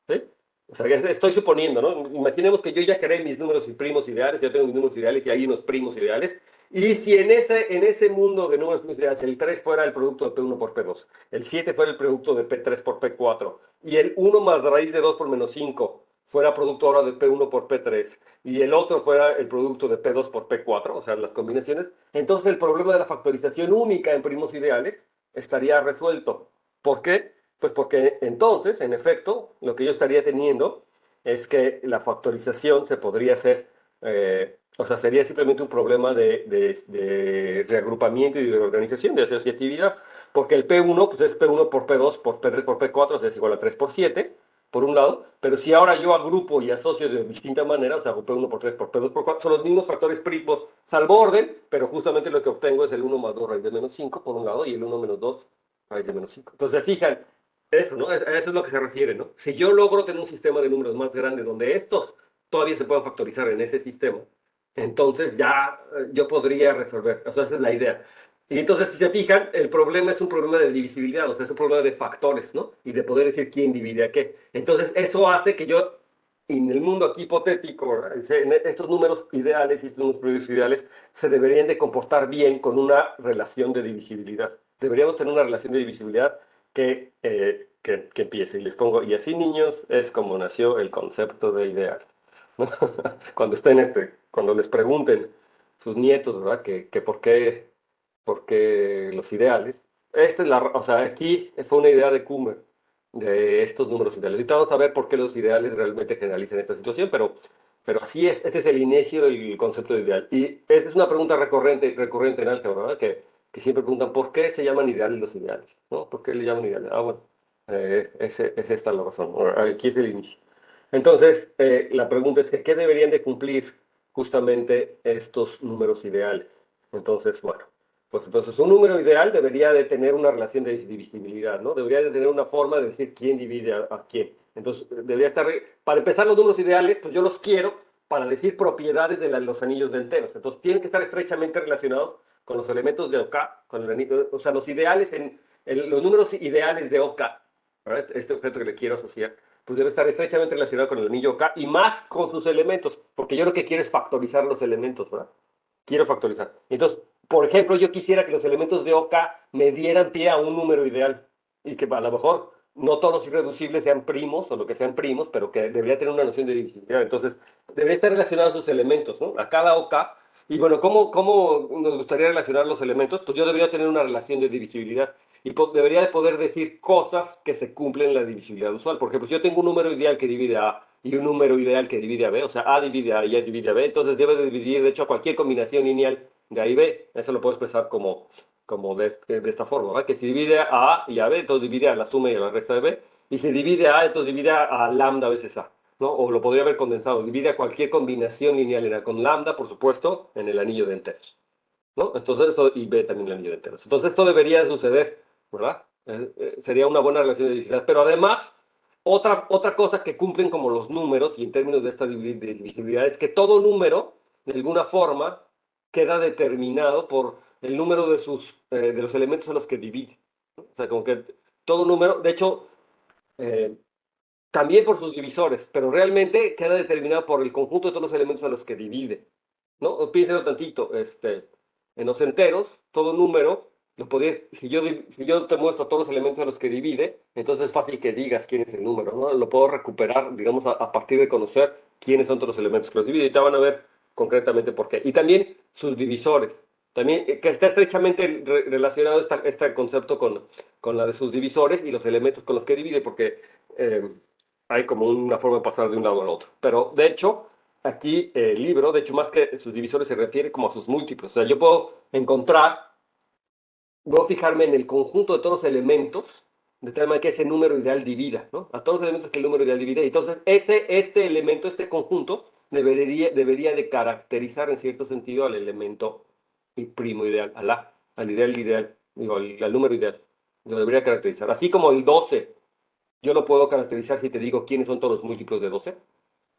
¿sí? O sea, estoy suponiendo, ¿no? Imaginemos que yo ya creé mis números y primos ideales, yo tengo mis números ideales y hay unos primos ideales. Y si en ese mundo de números primos ideales el 3 fuera el producto de P1 por P2, el 7 fuera el producto de P3 por P4 y el 1 más raíz de 2 por menos 5 fuera producto ahora de P1 por P3 y el otro fuera el producto de P2 por P4, o sea, las combinaciones, entonces el problema de la factorización única en primos ideales estaría resuelto. ¿Por qué? Pues porque entonces, en efecto, lo que yo estaría teniendo es que la factorización se podría hacer, o sea, sería simplemente un problema de reagrupamiento y de organización, de asociatividad, porque el P1 pues es P1 por P2 por P3 por P4, o sea, es igual a 3 por 7, por un lado, pero si ahora yo agrupo y asocio de distinta manera, o sea, P1 por 3 por P2 por 4, son los mismos factores primos, salvo orden, pero justamente lo que obtengo es el 1 más 2 raíz de menos 5 por un lado y el 1 menos 2 raíz de menos 5. Entonces, fijan, eso, ¿no? Eso es lo que se refiere, ¿no? Si yo logro tener un sistema de números más grande donde estos todavía se puedan factorizar en ese sistema, entonces ya yo podría resolver. O sea, esa es la idea. Y entonces, si se fijan, el problema es un problema de divisibilidad, o sea, es un problema de factores, ¿no? Y de poder decir quién divide a qué. Entonces, eso hace que yo, en el mundo aquí hipotético, estos números ideales y estos números ideales se deberían de comportar bien con una relación de divisibilidad. Deberíamos tener una relación de divisibilidad que empiece. Y les pongo, y así, niños, es como nació el concepto de ideal. Cuando les pregunten sus nietos, ¿verdad? Que por qué los ideales. O sea, aquí fue una idea de Kummer, de estos números ideales. Ahorita vamos a ver por qué los ideales realmente generalizan esta situación, pero así es. Este es el inicio del concepto de ideal. Y esta es una pregunta recurrente en álgebra, ¿verdad? Que siempre preguntan por qué se llaman ideales los ideales, ¿no? ¿Por qué le llaman ideales? Ah, bueno, es esta la razón. Aquí es el inicio. Entonces, la pregunta es que, ¿qué deberían de cumplir justamente estos números ideales? Entonces, bueno, pues entonces un número ideal debería de tener una relación de divisibilidad, ¿no? Debería de tener una forma de decir quién divide a quién. Entonces, debería estar, para empezar los números ideales, pues yo los quiero para decir propiedades de los anillos de enteros. Entonces, tienen que estar estrechamente relacionados con los elementos de OK, con el anillo, o sea, los ideales los números ideales de OK, ¿verdad? Este objeto que le quiero asociar pues debe estar estrechamente relacionado con el anillo K y más con sus elementos, porque yo lo que quiero es factorizar los elementos, ¿verdad? Quiero factorizar. Entonces, por ejemplo, yo quisiera que los elementos de OK me dieran pie a un número ideal y que a lo mejor no todos los irreducibles sean primos o lo que sean primos, pero que debería tener una noción de divisibilidad. Entonces, debería estar relacionados sus elementos, ¿no? A cada OK. Y bueno, ¿cómo nos gustaría relacionar los elementos? Pues yo debería tener una relación de divisibilidad y debería de poder decir cosas que se cumplen en la divisibilidad usual. Por ejemplo, si yo tengo un número ideal que divide a A y un número ideal que divide a B, o sea, A divide a A y A divide a B, entonces debe de dividir, de hecho, a cualquier combinación lineal de A y B. Eso lo puedo expresar como de esta forma, ¿verdad? Que si divide a A y a B, entonces divide a la suma y a la resta de B. Y si divide a A, entonces divide a lambda veces A. ¿no? O lo podría haber condensado. Divide a cualquier combinación lineal con lambda, por supuesto, en el anillo de enteros, ¿no? Entonces esto, y B también el anillo de enteros. Entonces esto debería suceder, ¿verdad? Sería una buena relación de divisibilidad. Pero además, otra cosa que cumplen como los números, y en términos de esta divisibilidad, es que todo número, de alguna forma, queda determinado por el número de los elementos a los que divide, ¿no? O sea, como que todo número, de hecho, eh, también por sus divisores, pero realmente queda determinado por el conjunto de todos los elementos a los que divide, ¿no? Piénsenlo tantito, en los enteros, todo número, si yo te muestro todos los elementos a los que divide, entonces es fácil que digas quién es el número, ¿no? Lo puedo recuperar, digamos, a partir de conocer quiénes son todos los elementos que los divide, y te van a ver concretamente por qué. Y también sus divisores, también, que está estrechamente relacionado este concepto con la de sus divisores y los elementos con los que divide, porque hay como una forma de pasar de un lado al otro. Pero de hecho, aquí el libro, de hecho, más que sus divisores, se refiere como a sus múltiplos. O sea, yo puedo fijarme en el conjunto de todos los elementos, de tal manera que ese número ideal divida, ¿no? A todos los elementos que el número ideal divide. Entonces, este elemento, este conjunto, debería de caracterizar en cierto sentido al elemento primo ideal, al ideal, digo, al número ideal. Lo debería caracterizar. Así como el 12 yo lo puedo caracterizar si te digo quiénes son todos los múltiplos de 12.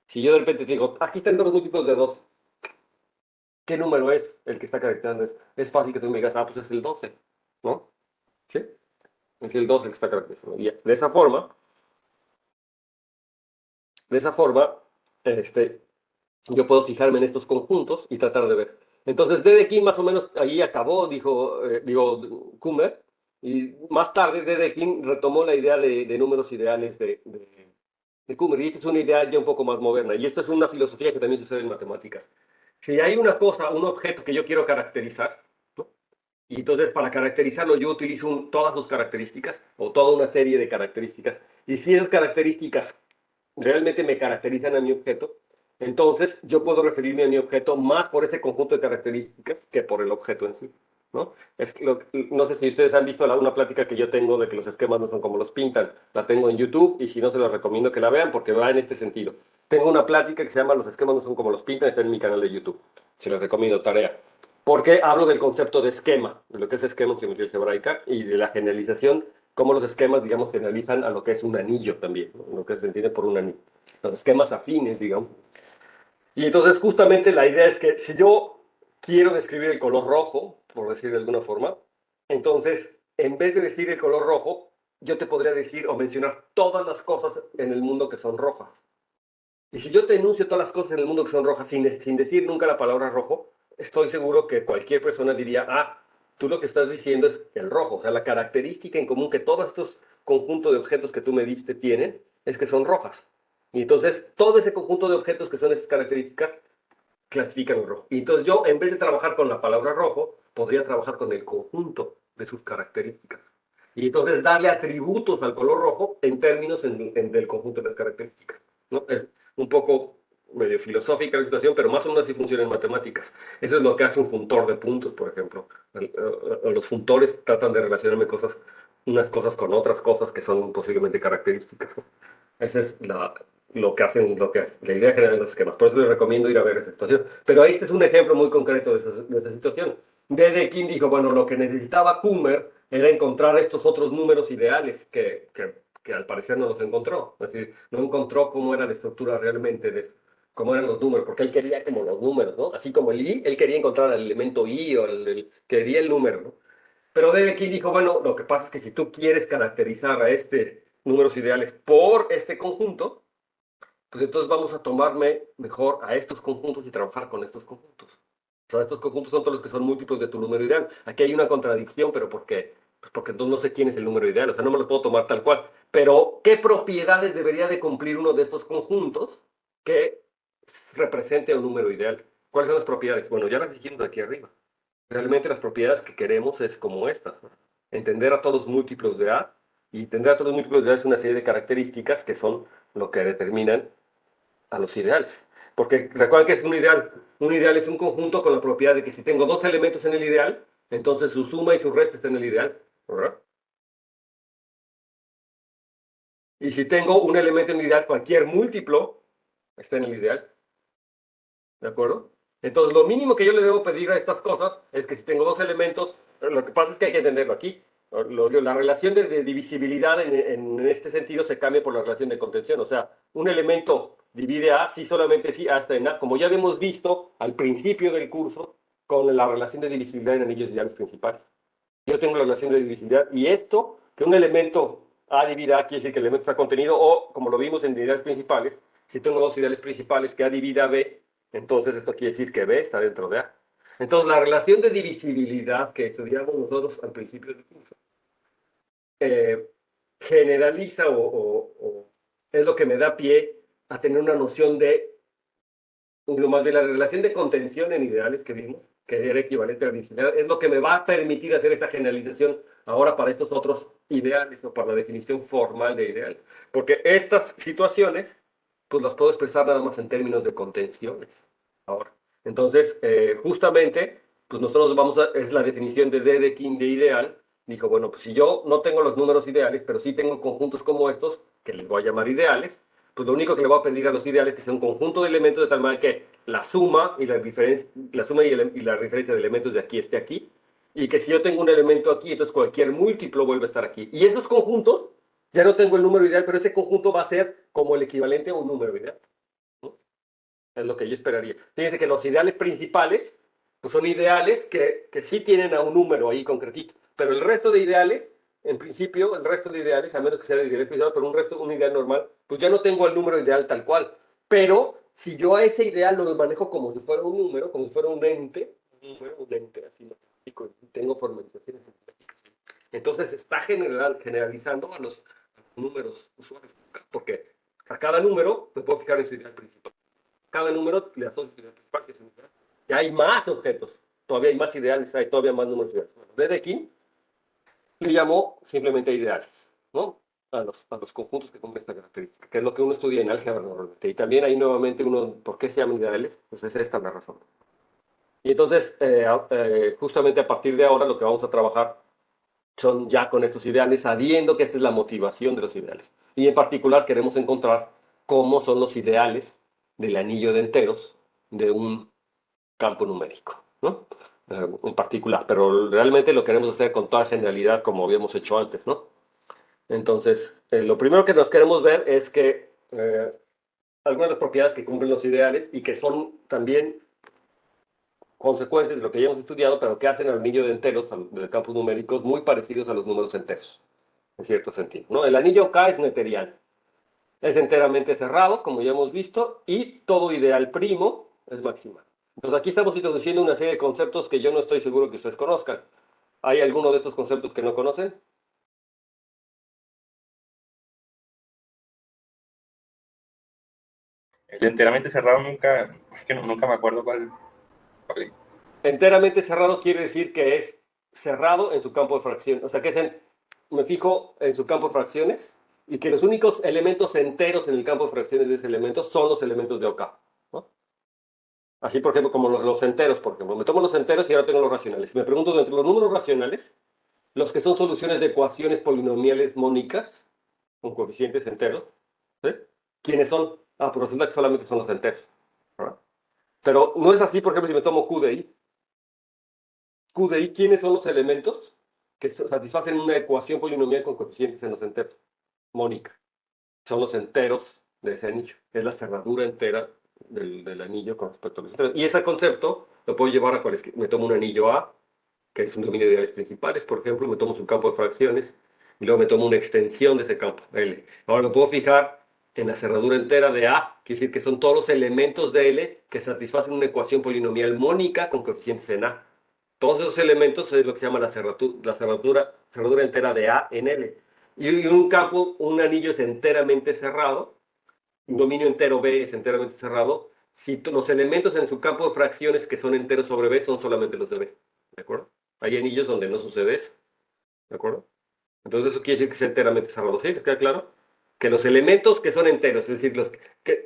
Si yo de repente te digo, aquí están todos los múltiplos de 12, ¿qué número es el que está caracterizando? Es fácil que tú me digas, pues es el 12, ¿no? ¿Sí? Es el 12 el que está caracterizando. Y de esa forma, este, yo puedo fijarme en estos conjuntos y tratar de ver. Entonces, Dedekind más o menos ahí acabó, digo, Kummer, y más tarde Dedekind retomó la idea de números ideales de Kummer, y esta es una idea ya un poco más moderna, y esto es una filosofía que también sucede en matemáticas. Si hay una cosa, un objeto que yo quiero caracterizar, ¿no? Y entonces para caracterizarlo yo utilizo todas sus características, o toda una serie de características, y si esas características realmente me caracterizan a mi objeto, entonces yo puedo referirme a mi objeto más por ese conjunto de características que por el objeto en sí, ¿no? No sé si ustedes han visto una plática que yo tengo de que los esquemas no son como los pintan. La tengo en YouTube y si no se los recomiendo que la vean porque va en este sentido. Tengo una plática que se llama Los esquemas no son como los pintan, está en mi canal de YouTube. Se los recomiendo, tarea. Porque hablo del concepto de esquema, de lo que es esquema en geometría algebraica y de la generalización, cómo los esquemas, digamos, generalizan a lo que es un anillo también, ¿no? Lo que se entiende por un anillo. Los esquemas afines, digamos. Y entonces justamente la idea es que si yo quiero describir el color rojo, por decir de alguna forma, entonces en vez de decir el color rojo, yo te podría decir o mencionar todas las cosas en el mundo que son rojas. Y si yo te enuncio todas las cosas en el mundo que son rojas sin decir nunca la palabra rojo, estoy seguro que cualquier persona diría, tú lo que estás diciendo es el rojo. O sea, la característica en común que todos estos conjuntos de objetos que tú me diste tienen es que son rojas. Y entonces todo ese conjunto de objetos que son esas características clasifican en rojo. Y entonces yo, en vez de trabajar con la palabra rojo, podría trabajar con el conjunto de sus características. Y entonces darle atributos al color rojo en términos del conjunto de las características, ¿no? Es un poco medio filosófica la situación, pero más o menos así funciona en matemáticas. Eso es lo que hace un funtor de puntos, por ejemplo. Los funtores tratan de relacionarme unas cosas con otras cosas que son posiblemente características, ¿no? Esa es la idea general de los esquemas. Por eso les recomiendo ir a ver esa situación. Pero este es un ejemplo muy concreto de esa situación. Dedekind dijo, bueno, lo que necesitaba Kummer era encontrar estos otros números ideales que al parecer no los encontró. Es decir, no encontró cómo era la estructura realmente de eso, cómo eran los números, porque él quería como los números, ¿no? Así como el i, él quería encontrar el elemento i o quería el número, ¿no? Pero Dedekind dijo, bueno, lo que pasa es que si tú quieres caracterizar a números ideales por este conjunto, pues entonces vamos a tomarme mejor a estos conjuntos y trabajar con estos conjuntos. O sea, estos conjuntos son todos los que son múltiplos de tu número ideal. Aquí hay una contradicción, pero ¿por qué? Pues porque entonces no sé quién es el número ideal, o sea, no me los puedo tomar tal cual. Pero, ¿qué propiedades debería de cumplir uno de estos conjuntos que represente un número ideal? ¿Cuáles son las propiedades? Bueno, ya las dijimos aquí arriba. Realmente las propiedades que queremos es como estas, ¿no? Entender a todos los múltiplos de A, y entender a todos los múltiplos de A es una serie de características que son lo que determinan a los ideales. Porque recuerden que es un ideal. Un ideal es un conjunto con la propiedad de que si tengo dos elementos en el ideal, entonces su suma y su resta están en el ideal, ¿verdad? Y si tengo un elemento en el ideal, cualquier múltiplo está en el ideal. ¿De acuerdo? Entonces, lo mínimo que yo le debo pedir a estas cosas es que si tengo dos elementos, lo que pasa es que hay que entenderlo aquí. La relación de divisibilidad en este sentido se cambia por la relación de contención. O sea, un elemento divide A si solamente si A está en A, como ya habíamos visto al principio del curso con la relación de divisibilidad en anillos ideales principales. Yo tengo la relación de divisibilidad y esto, que un elemento A divide A, quiere decir que el elemento está contenido, o como lo vimos en ideales principales, si tengo dos ideales principales que A divide a B, entonces esto quiere decir que B está dentro de A. Entonces la relación de divisibilidad que estudiamos nosotros al principio del curso eh, generaliza o es lo que me da pie a tener una noción de, lo más bien la relación de contención en ideales que vimos, que era equivalente a la divisibilidad, es lo que me va a permitir hacer esta generalización ahora para estos otros ideales o para la definición formal de ideal. Porque estas situaciones, pues las puedo expresar nada más en términos de contenciones. Ahora, entonces, justamente, pues nosotros vamos a, es la definición de Dedekind de ideal. Dijo, bueno, pues si yo no tengo los números ideales, pero sí tengo conjuntos como estos, que les voy a llamar ideales, pues lo único que le voy a pedir a los ideales es que sea un conjunto de elementos de tal manera que la suma y la diferencia, la suma y la diferencia de elementos de aquí esté aquí, y que si yo tengo un elemento aquí, entonces cualquier múltiplo vuelve a estar aquí. Y esos conjuntos, ya no tengo el número ideal, pero ese conjunto va a ser como el equivalente a un número ideal. ¿No? Es lo que yo esperaría. Fíjense que los ideales principales, pues son ideales que sí tienen a un número ahí concretito, pero el resto de ideales, en principio, el resto de ideales, a menos que sea de ideales principales, pero un ideal normal, pues ya no tengo el número ideal tal cual. Pero si yo a ese ideal lo manejo como si fuera un número, como si fuera un ente, un ente así, tengo formalizaciones matemáticas. Entonces se está generalizando a los números usuarios, porque a cada número me puedo fijar en su ideal principal. Cada número le asocio su ideal principal, que es un ideal. Y hay más objetos, todavía hay más ideales, hay todavía más números ideales. Bueno, desde aquí le llamó simplemente ideales, ¿no? A los conjuntos que cumplen esta característica, que es lo que uno estudia en álgebra normalmente. Y también ahí nuevamente uno, ¿por qué se llaman ideales? Pues es esta la razón. Y entonces, justamente a partir de ahora lo que vamos a trabajar son ya con estos ideales, sabiendo que esta es la motivación de los ideales. Y en particular queremos encontrar cómo son los ideales del anillo de enteros de un campo numérico, ¿no? En particular, pero realmente lo queremos hacer con toda generalidad como habíamos hecho antes, ¿no? Entonces, lo primero que nos queremos ver es que algunas de las propiedades que cumplen los ideales y que son también consecuencias de lo que ya hemos estudiado, pero que hacen al anillo de enteros, de campos numéricos, muy parecidos a los números enteros, en cierto sentido, ¿no? El anillo K es noetheriano, es enteramente cerrado, como ya hemos visto, y todo ideal primo es maximal. Entonces aquí estamos introduciendo una serie de conceptos que yo no estoy seguro que ustedes conozcan. ¿Hay alguno de estos conceptos que no conocen? El enteramente cerrado nunca, es que nunca me acuerdo cuál es. Enteramente cerrado quiere decir que es cerrado en su campo de fracciones. O sea, que me fijo en su campo de fracciones y que los únicos elementos enteros en el campo de fracciones de ese elemento son los elementos de OK. ¿No? Así, por ejemplo, como los enteros, por ejemplo. Me tomo los enteros y ahora tengo los racionales. Me pregunto, dentro de los números racionales, los que son soluciones de ecuaciones polinomiales mónicas, con coeficientes enteros, ¿sí? ¿Quiénes son? Ah, pues resulta que solamente son los enteros. ¿Verdad? Pero no es así, por ejemplo, si me tomo Q de I. Q de I, ¿quiénes son los elementos que satisfacen una ecuación polinomial con coeficientes en los enteros? Mónica. Son los enteros de ese anillo. Es la cerradura entera del anillo con respecto a los enteros. Y ese concepto lo puedo llevar a cualquier. Me tomo un anillo A, que es un dominio de ideales principales, por ejemplo, me tomo su campo de fracciones y luego me tomo una extensión de ese campo, L. Ahora me puedo fijar en la cerradura entera de A, quiere decir que son todos los elementos de L que satisfacen una ecuación polinomial mónica con coeficientes en A. Todos esos elementos es lo que se llama la cerradura entera de A en L. Y un campo, un anillo es enteramente cerrado, un dominio entero B es enteramente cerrado, si los elementos en su campo de fracciones que son enteros sobre B son solamente los de B. ¿De acuerdo? Hay anillos donde no sucede eso. ¿De acuerdo? Entonces eso quiere decir que es enteramente cerrado. ¿Sí? ¿Les queda claro? Que los elementos que son enteros, es decir,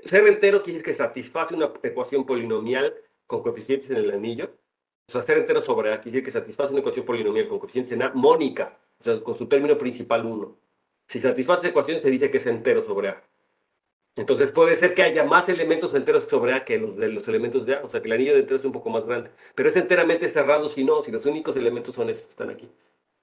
ser entero quiere decir que satisface una ecuación polinomial con coeficientes en el anillo. O sea, ser entero sobre A quiere decir que satisface una ecuación polinomial con coeficientes en A mónica, o sea, con su término principal 1. Si satisface ecuación se dice que es entero sobre A. Entonces puede ser que haya más elementos enteros sobre A que los de los elementos de A, o sea que el anillo de enteros es un poco más grande, pero es enteramente cerrado si no, si los únicos elementos son estos que están aquí.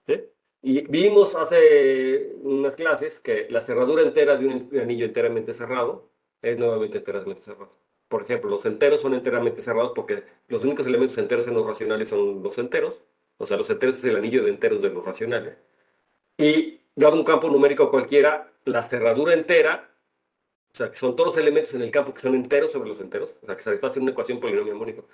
¿Sí? Y vimos hace unas clases que la cerradura entera de un anillo enteramente cerrado es nuevamente enteramente cerrado. Por ejemplo, los enteros son enteramente cerrados porque los únicos elementos enteros en los racionales son los enteros, o sea, los enteros es el anillo de enteros de los racionales. Y dado un campo numérico cualquiera, la cerradura entera, o sea, que son todos los elementos en el campo que son enteros sobre los enteros, o sea, que satisfacen una ecuación polinomio armónico,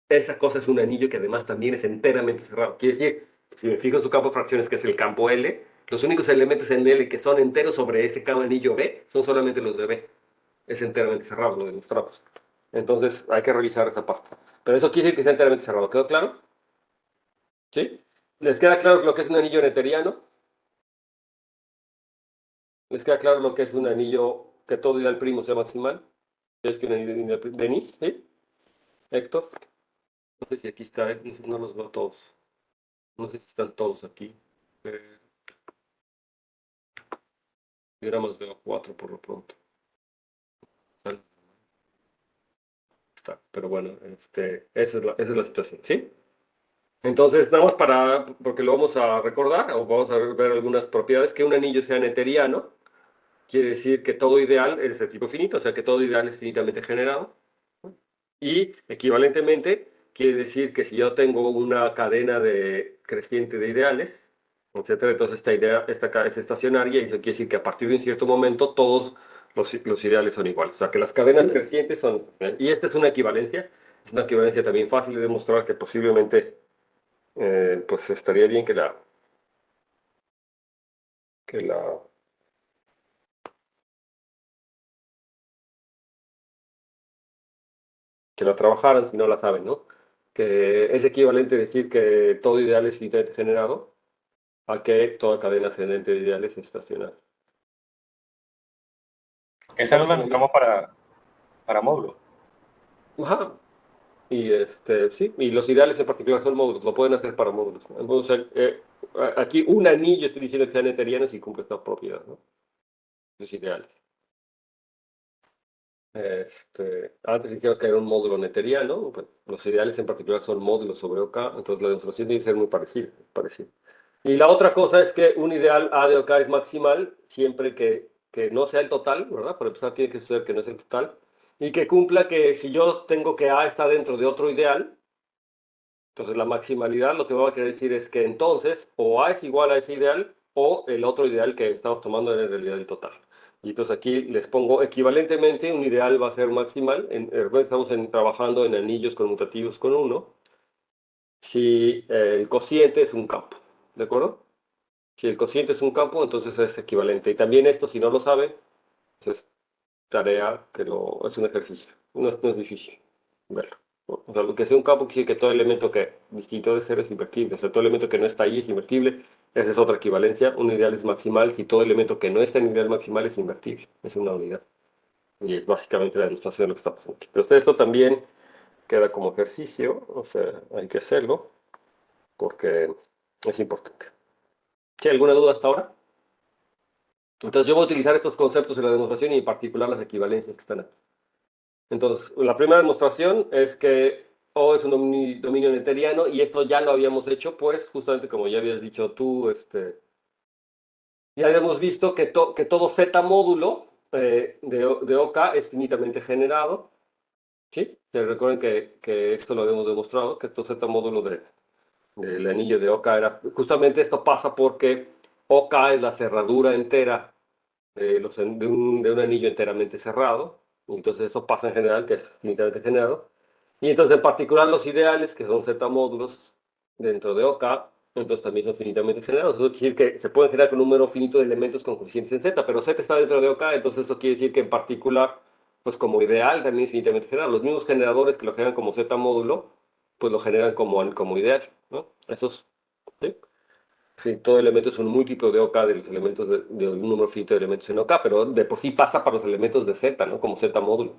esa cosa es un anillo que además también es enteramente cerrado. Quiere decir, si me fijo en su campo de fracciones, que es el campo L, los únicos elementos en L que son enteros sobre ese campo anillo B son solamente los de B. Es enteramente cerrado, lo demostramos. Entonces hay que revisar esa parte. Pero eso quiere decir que está enteramente cerrado. ¿Quedó claro? ¿Sí? ¿Les queda claro lo que es un anillo neteriano? ¿Les queda claro lo que es un anillo que todo ideal primo sea maximal? ¿Es que un anillo ideal primo? ¿Denis? ¿Sí? ¿Héctor? No sé si aquí está, no los veo todos. No sé si están todos aquí. Eh, yo nada más veo cuatro por lo pronto. Está. Pero bueno, esa es la situación, ¿sí? Entonces, nada más porque lo vamos a recordar, o vamos a ver algunas propiedades, que un anillo sea neteriano, quiere decir que todo ideal es de tipo finito, o sea que todo ideal es finitamente generado. Y equivalentemente, quiere decir que si yo tengo una cadena creciente de ideales, etcétera, entonces esta idea es estacionaria y eso quiere decir que a partir de un cierto momento todos los ideales son iguales. O sea que las cadenas crecientes son... Y esta es una equivalencia también fácil de demostrar que posiblemente pues estaría bien que la, que la trabajaran si no la saben, ¿no? Que es equivalente decir que todo ideal es finitamente generado a que toda cadena ascendente de ideales es estacionaria. Esa ¿Cuál no es la el momento? encontramos para módulo. Ajá. Y sí, y los ideales en particular son módulos, lo pueden hacer para módulos. O sea, aquí un anillo estoy diciendo que sean enterianos y cumple esta propiedad, ¿no? Los ideales. Antes dijimos que era un módulo neteriano, pues, los ideales en particular son módulos sobre OK, entonces la demostración tiene que ser muy parecida. Y la otra cosa es que un ideal A de OK es maximal siempre que no sea el total, ¿verdad? Por empezar tiene que suceder que no es el total, y que cumpla que si yo tengo que A está dentro de otro ideal, entonces la maximalidad lo que va a querer decir es que entonces o A es igual a ese ideal o el otro ideal que estamos tomando era en realidad el total. Y entonces aquí les pongo equivalentemente, un ideal va a ser maximal, estamos trabajando en anillos conmutativos con uno, si el cociente es un campo, ¿de acuerdo? Si el cociente es un campo, entonces es equivalente. Y también esto, si no lo saben, es tarea es un ejercicio, no es difícil verlo. ¿No? O sea, lo que sea un campo quiere decir que todo elemento que distinto de cero es invertible. O sea, todo elemento que no está ahí es invertible. Esa es otra equivalencia. Un ideal es maximal si todo elemento que no está en ideal maximal es invertible. Es una unidad. Y es básicamente la demostración de lo que está pasando aquí. Pero esto también queda como ejercicio, o sea, hay que hacerlo porque es importante. ¿Sí, alguna duda hasta ahora? Entonces yo voy a utilizar estos conceptos en la demostración y en particular las equivalencias que están aquí. Entonces, la primera demostración es que O es un dominio neteriano y esto ya lo habíamos hecho, pues justamente como ya habías dicho tú, ya habíamos visto que todo Z módulo de OK es finitamente generado, ¿sí? Recuerden que esto lo habíamos demostrado, que todo Z módulo del anillo de OK era, justamente esto pasa porque OK es la cerradura entera de un anillo enteramente cerrado. Y entonces eso pasa en general, que es finitamente generado. Y entonces en particular los ideales, que son Z módulos dentro de OK, entonces también son finitamente generados. Eso quiere decir que se pueden generar con un número finito de elementos con coeficientes en Z, pero Z está dentro de OK, entonces eso quiere decir que en particular, pues como ideal también es finitamente generado. Los mismos generadores que lo generan como Z módulo, pues lo generan como ideal, ¿no? Esos, ¿sí? Sí, todo elemento es un múltiplo de OK de los elementos de un número finito de elementos en OK, pero de por sí pasa para los elementos de Z, ¿no? Como Z módulo.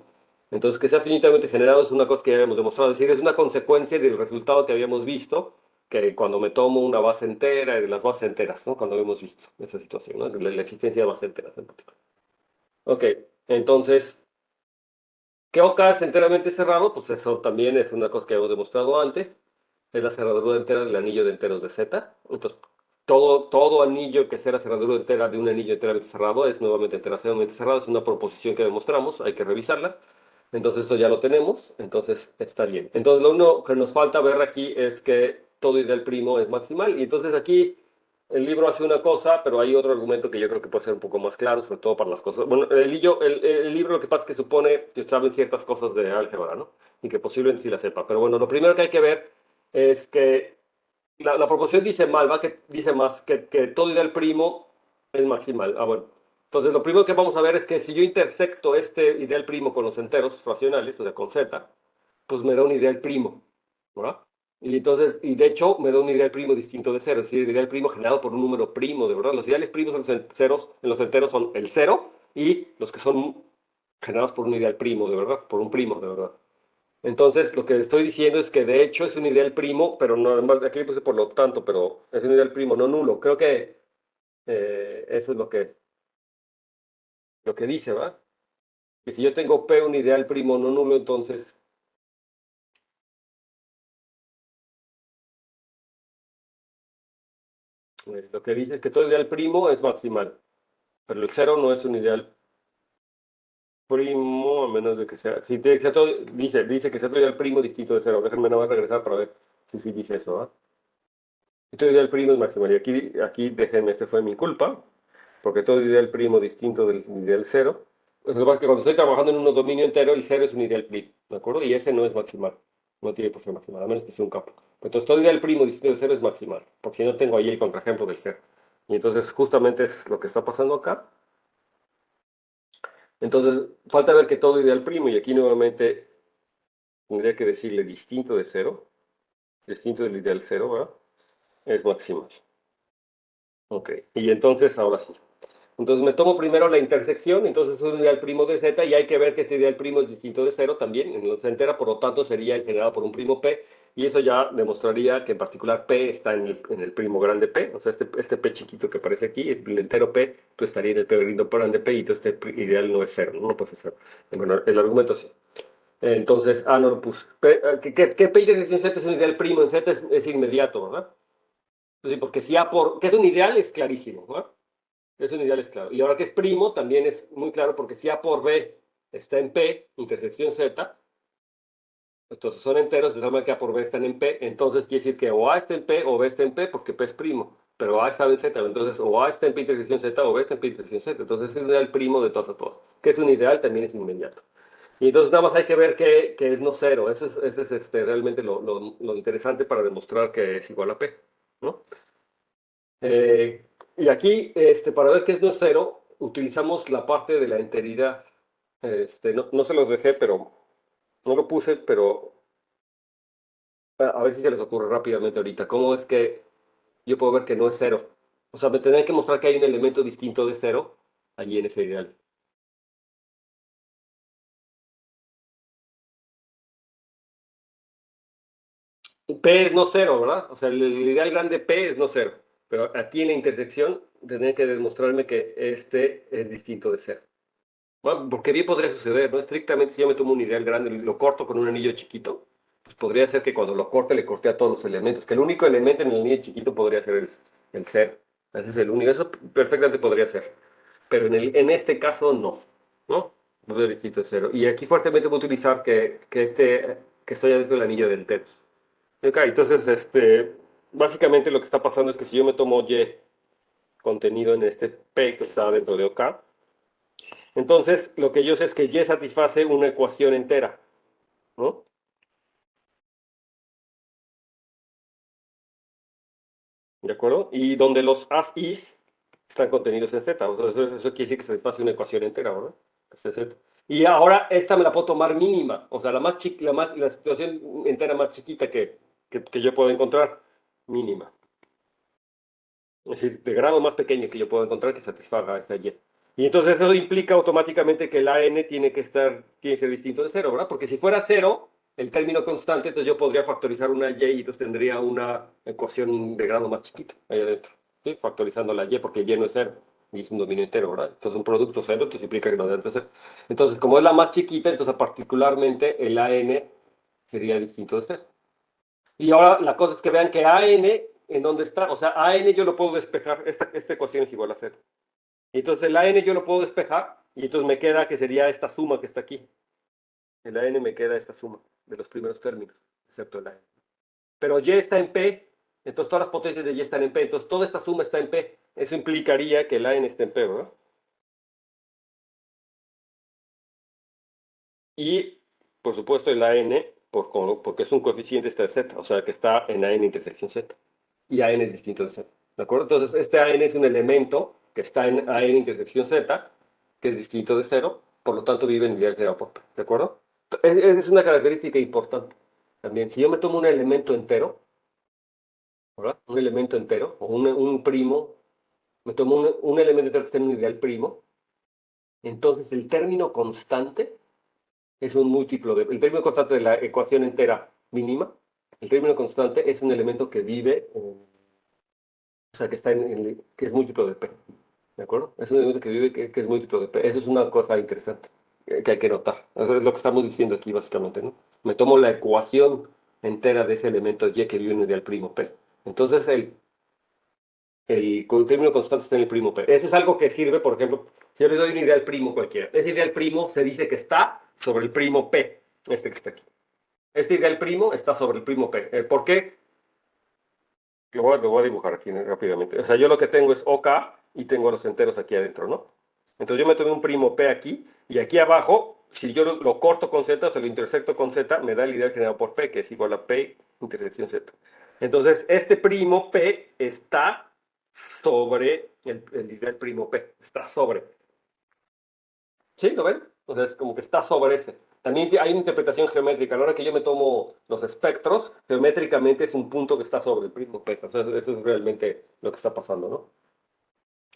Entonces, que sea finitamente generado es una cosa que ya habíamos demostrado, es decir, es una consecuencia del resultado que habíamos visto, que cuando me tomo una base entera y de las bases enteras, ¿no? Cuando habíamos visto esa situación, ¿no? La existencia de bases enteras en particular. Ok, entonces, ¿qué oca es enteramente cerrado? Pues eso también es una cosa que hemos demostrado antes. Es la cerradura entera del anillo de enteros de Z. Entonces, todo anillo que sea la cerradura entera de un anillo enteramente cerrado es nuevamente enteramente cerrado. Es una proposición que demostramos, hay que revisarla. Entonces, eso ya lo tenemos. Entonces, está bien. Entonces, lo único que nos falta ver aquí es que todo ideal primo es maximal. Y entonces aquí el libro hace una cosa, pero hay otro argumento que yo creo que puede ser un poco más claro, sobre todo para las cosas. Bueno, el libro lo que pasa es que supone que saben ciertas cosas de álgebra, ¿no? Y que posiblemente sí la sepa. Pero bueno, lo primero que hay que ver es que la proposición dice mal, va que dice más que todo ideal primo es maximal. Ah, bueno. Entonces, lo primero que vamos a ver es que si yo intersecto este ideal primo con los enteros racionales, o sea, con z, pues me da un ideal primo, ¿verdad? Y entonces, y de hecho, me da un ideal primo distinto de cero, es decir, el ideal primo generado por un número primo, de verdad. Los ideales primos en los enteros son el cero y los que son generados por un ideal primo, de verdad, por un primo, de verdad. Entonces, lo que estoy diciendo es que de hecho es un ideal primo, pero no, además, aquí le puse por lo tanto, pero es un ideal primo, no nulo. Creo que eso es lo que dice, ¿va? Que si yo tengo P un ideal primo no nulo, entonces lo que dice es que todo ideal primo es maximal, pero el cero no es un ideal primo, a menos de que sea. Si tiene que ser dice que sea todo ideal primo distinto de cero. Déjenme nada más regresar para ver si dice eso, ¿va? Y todo ideal primo es maximal. Y aquí déjenme, este fue mi culpa, porque todo ideal primo distinto del ideal cero. Pues lo que pasa es que cuando estoy trabajando en un dominio entero, el cero es un ideal primo, ¿de acuerdo? Y ese no es maximal. No tiene por qué ser maximal, a menos que sea un campo. Entonces todo ideal primo distinto del cero es maximal, porque si no tengo ahí el contraejemplo del cero. Y entonces justamente es lo que está pasando acá. Entonces falta ver que todo ideal primo, y aquí nuevamente tendría que decirle distinto de cero, distinto del ideal cero, ¿verdad? Es maximal. Ok, y entonces ahora sí. Entonces me tomo primero la intersección, entonces es un ideal primo de z y hay que ver que este ideal primo es distinto de cero también, en lo entera, por lo tanto sería el generado por un primo p, y eso ya demostraría que en particular p está en el primo grande p, o sea, este p chiquito que aparece aquí, el entero p, pues estaría en el p grande p, y entonces este ideal no es cero, no puede ser cero. Bueno, el argumento sí. Entonces, no lo puse. Que p intersección z es un ideal primo en z es inmediato, ¿verdad? Pues sí, porque si a por, que es un ideal es clarísimo, ¿verdad? Es un ideal es claro. Y ahora que es primo, también es muy claro porque si A por B está en P, intersección Z, entonces son enteros, de tal manera que A por B están en P, entonces quiere decir que o A está en P o B está en P porque P es primo, pero A está en Z, entonces o A está en P intersección Z o B está en P intersección Z, entonces es un ideal primo de todas a todas, que es un ideal también es inmediato. Y entonces nada más hay que ver que es no cero, eso es realmente lo interesante para demostrar que es igual a P, ¿no? Y aquí, para ver qué es no cero, utilizamos la parte de la enteridad. No se los dejé, pero no lo puse, pero a ver si se les ocurre rápidamente ahorita. ¿Cómo es que yo puedo ver que no es cero? O sea, me tendrán que mostrar que hay un elemento distinto de cero allí en ese ideal. P es no cero, ¿verdad? O sea, el ideal grande P es no cero. Pero aquí en la intersección tendrán que demostrarme que este es distinto de cero. Bueno, porque bien podría suceder, ¿no? Estrictamente, si yo me tomo un ideal grande y lo corto con un anillo chiquito, pues podría ser que cuando lo corte le corte a todos los elementos, que el único elemento en el anillo chiquito podría ser el ser. Ese es el único, eso perfectamente podría ser. Pero en este caso no, ¿no? No es distinto de cero. Y aquí fuertemente voy a utilizar que estoy adentro del anillo de enteros. Ok, entonces, básicamente lo que está pasando es que si yo me tomo Y contenido en este P que está dentro de OK, entonces, lo que yo sé es que Y satisface una ecuación entera, ¿no? ¿De acuerdo? Y donde los as, is están contenidos en Z. O sea, eso quiere decir que satisface una ecuación entera, ¿verdad? Es Z. Y ahora esta me la puedo tomar mínima, o sea, la situación entera más chiquita que yo puedo encontrar, mínima. Es decir, de grado más pequeño que yo puedo encontrar que satisfaga esta Y. Y entonces eso implica automáticamente que el AN tiene que ser distinto de cero, ¿verdad? Porque si fuera cero, el término constante, entonces yo podría factorizar una Y y entonces tendría una ecuación de grado más chiquito ahí adentro. ¿Sí? Factorizando la Y porque Y no es cero. y es un dominio entero, ¿verdad? Entonces un producto cero, entonces implica que no debe ser. Entonces, como es la más chiquita, entonces particularmente el AN sería distinto de cero. Y ahora la cosa es que vean que AN, ¿en dónde está? O sea, AN yo lo puedo despejar, esta ecuación es igual a cero. Y entonces el AN yo lo puedo despejar, y entonces me queda que sería esta suma que está aquí. El AN me queda esta suma de los primeros términos, excepto el AN. Pero Y está en P, entonces todas las potencias de Y están en P, entonces toda esta suma está en P. Eso implicaría que el AN esté en P, ¿verdad? Y, por supuesto, el AN, porque es un coeficiente, está en Z, o sea que está en AN intersección Z. Y AN es distinto de Z. ¿De acuerdo? Entonces, este AN es un elemento que está en AN intersección Z, que es distinto de cero, por lo tanto vive en ideal generado por P. ¿De acuerdo? Es una característica importante. También, si yo me tomo un elemento entero, ¿verdad? Un elemento entero, o un primo, me tomo un elemento entero que está en un ideal primo, entonces el término constante es un múltiplo el término constante de la ecuación entera mínima, el término constante es un elemento que vive, o sea, que está que es múltiplo de P, ¿de acuerdo? Es un elemento que vive que es múltiplo de P. Eso es una cosa interesante que hay que notar. Eso es lo que estamos diciendo aquí básicamente, ¿no? Me tomo la ecuación entera de ese elemento Y que vive en un ideal primo P. Entonces el término constante está en el primo P. Eso es algo que sirve, por ejemplo, si yo le doy un ideal primo cualquiera. Ese ideal primo se dice que está sobre el primo P, este que está aquí. Este ideal primo está sobre el primo P. ¿Por qué? Lo voy a dibujar aquí, ¿no? Rápidamente. O sea, yo lo que tengo es OK y tengo los enteros aquí adentro, ¿no? Entonces yo me tomé un primo P aquí y aquí abajo, si yo lo corto con Z, o sea, lo intersecto con Z, me da el ideal generado por P, que es igual a P intersección Z. Entonces, este primo P está sobre el ideal primo P. Está sobre. ¿Sí? ¿Lo ven? O sea, es como que está sobre ese. También hay una interpretación geométrica. A la hora que yo me tomo los espectros, geométricamente es un punto que está sobre el primo P. O sea, eso es realmente lo que está pasando, ¿no?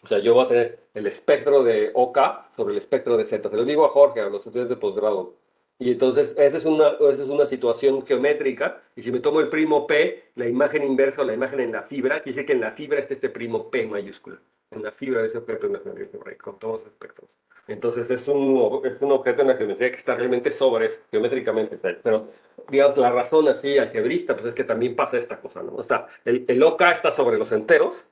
O sea, yo voy a tener el espectro de OK sobre el espectro de Z. Se lo digo a Jorge, a los estudiantes de posgrado. Y entonces, esa es una situación geométrica. Y si me tomo el primo P, la imagen inversa o la imagen en la fibra, quiere decir que en la fibra está este primo P mayúscula. En la fibra de ese objeto en la geometría, con todos los espectros. Entonces, es un objeto en la geometría que está realmente sobre eso, geométricamente. Pero, digamos, la razón así algebrista, pues es que también pasa esta cosa, ¿no? O sea, el OK está sobre los enteros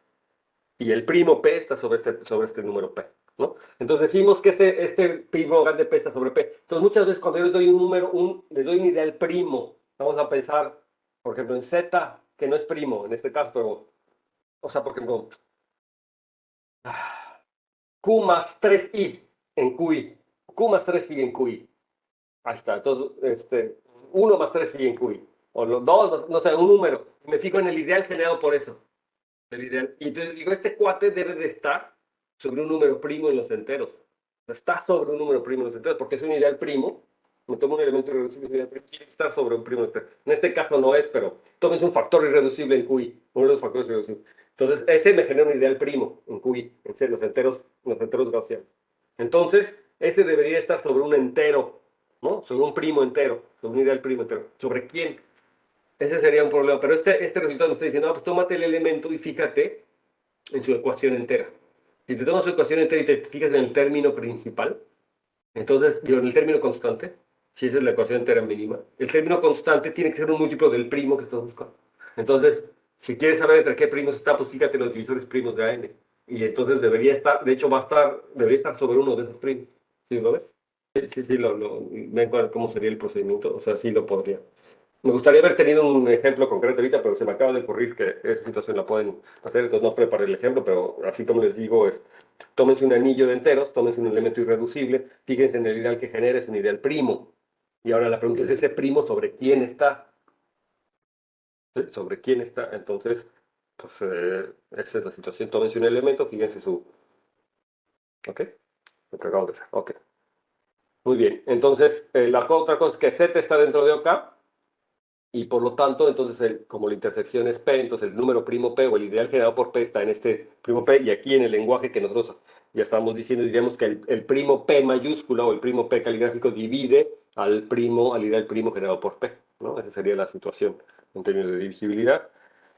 y el primo P está sobre este número P, ¿no? Entonces decimos que este primo grande P está sobre P. Entonces muchas veces cuando yo les doy un número, les doy un ideal primo, vamos a pensar, por ejemplo, en Z, que no es primo en este caso, pero, o sea, por ejemplo, Q más 3i en QI, Q más 3i en QI. Ahí está, entonces, 1 más 3i en QI, o los 2, no sé, un número. Me fijo en el ideal generado por eso. Y entonces digo, este cuate debe de estar sobre un número primo en los enteros. Está sobre un número primo en los enteros, porque es un ideal primo. Me tomo un elemento irreducible, es un ideal primo, tiene que estar sobre un primo entero. En este caso no es, pero tómense un factor irreducible en QI, uno de los factores irreducibles. Entonces, ese me genera un ideal primo en QI, los enteros gaussianos. Entonces, ese debería estar sobre un entero, ¿no? Sobre un primo entero, sobre un ideal primo entero. ¿Sobre quién? Ese sería un problema. Pero este resultado me está diciendo, pues tómate el elemento y fíjate en su ecuación entera. Si te tomas su ecuación entera y te fijas en el término principal, entonces, digo, en el término constante, si esa es la ecuación entera mínima, el término constante tiene que ser un múltiplo del primo que estás buscando. Entonces, si quieres saber entre qué primos está, pues fíjate en los divisores primos de AN. Y entonces debería estar, de hecho, debería estar sobre uno de esos primos. ¿Sí lo ves? Sí, sí, sí, ven cómo sería el procedimiento. O sea, sí lo podría. Me gustaría haber tenido un ejemplo concreto ahorita, pero se me acaba de ocurrir que esa situación la pueden hacer, entonces no preparé el ejemplo, pero así como les digo, tómense un anillo de enteros, tómense un elemento irreducible, fíjense en el ideal que genera, es un ideal primo. Y ahora la pregunta es, ¿ese primo sobre quién está? ¿Sí? ¿Sobre quién está? Entonces, pues esa es la situación. Tómense un elemento, fíjense su... ¿Ok? Lo que acabo de hacer. Ok. Muy bien. Entonces, la otra cosa es que Z está dentro de OK. Y por lo tanto, entonces, como la intersección es P, entonces el número primo P o el ideal generado por P está en este primo P y aquí en el lenguaje que nosotros ya estamos diciendo, diríamos que el primo P mayúscula o el primo P caligráfico divide al ideal primo generado por P, ¿no? Esa sería la situación en términos de divisibilidad.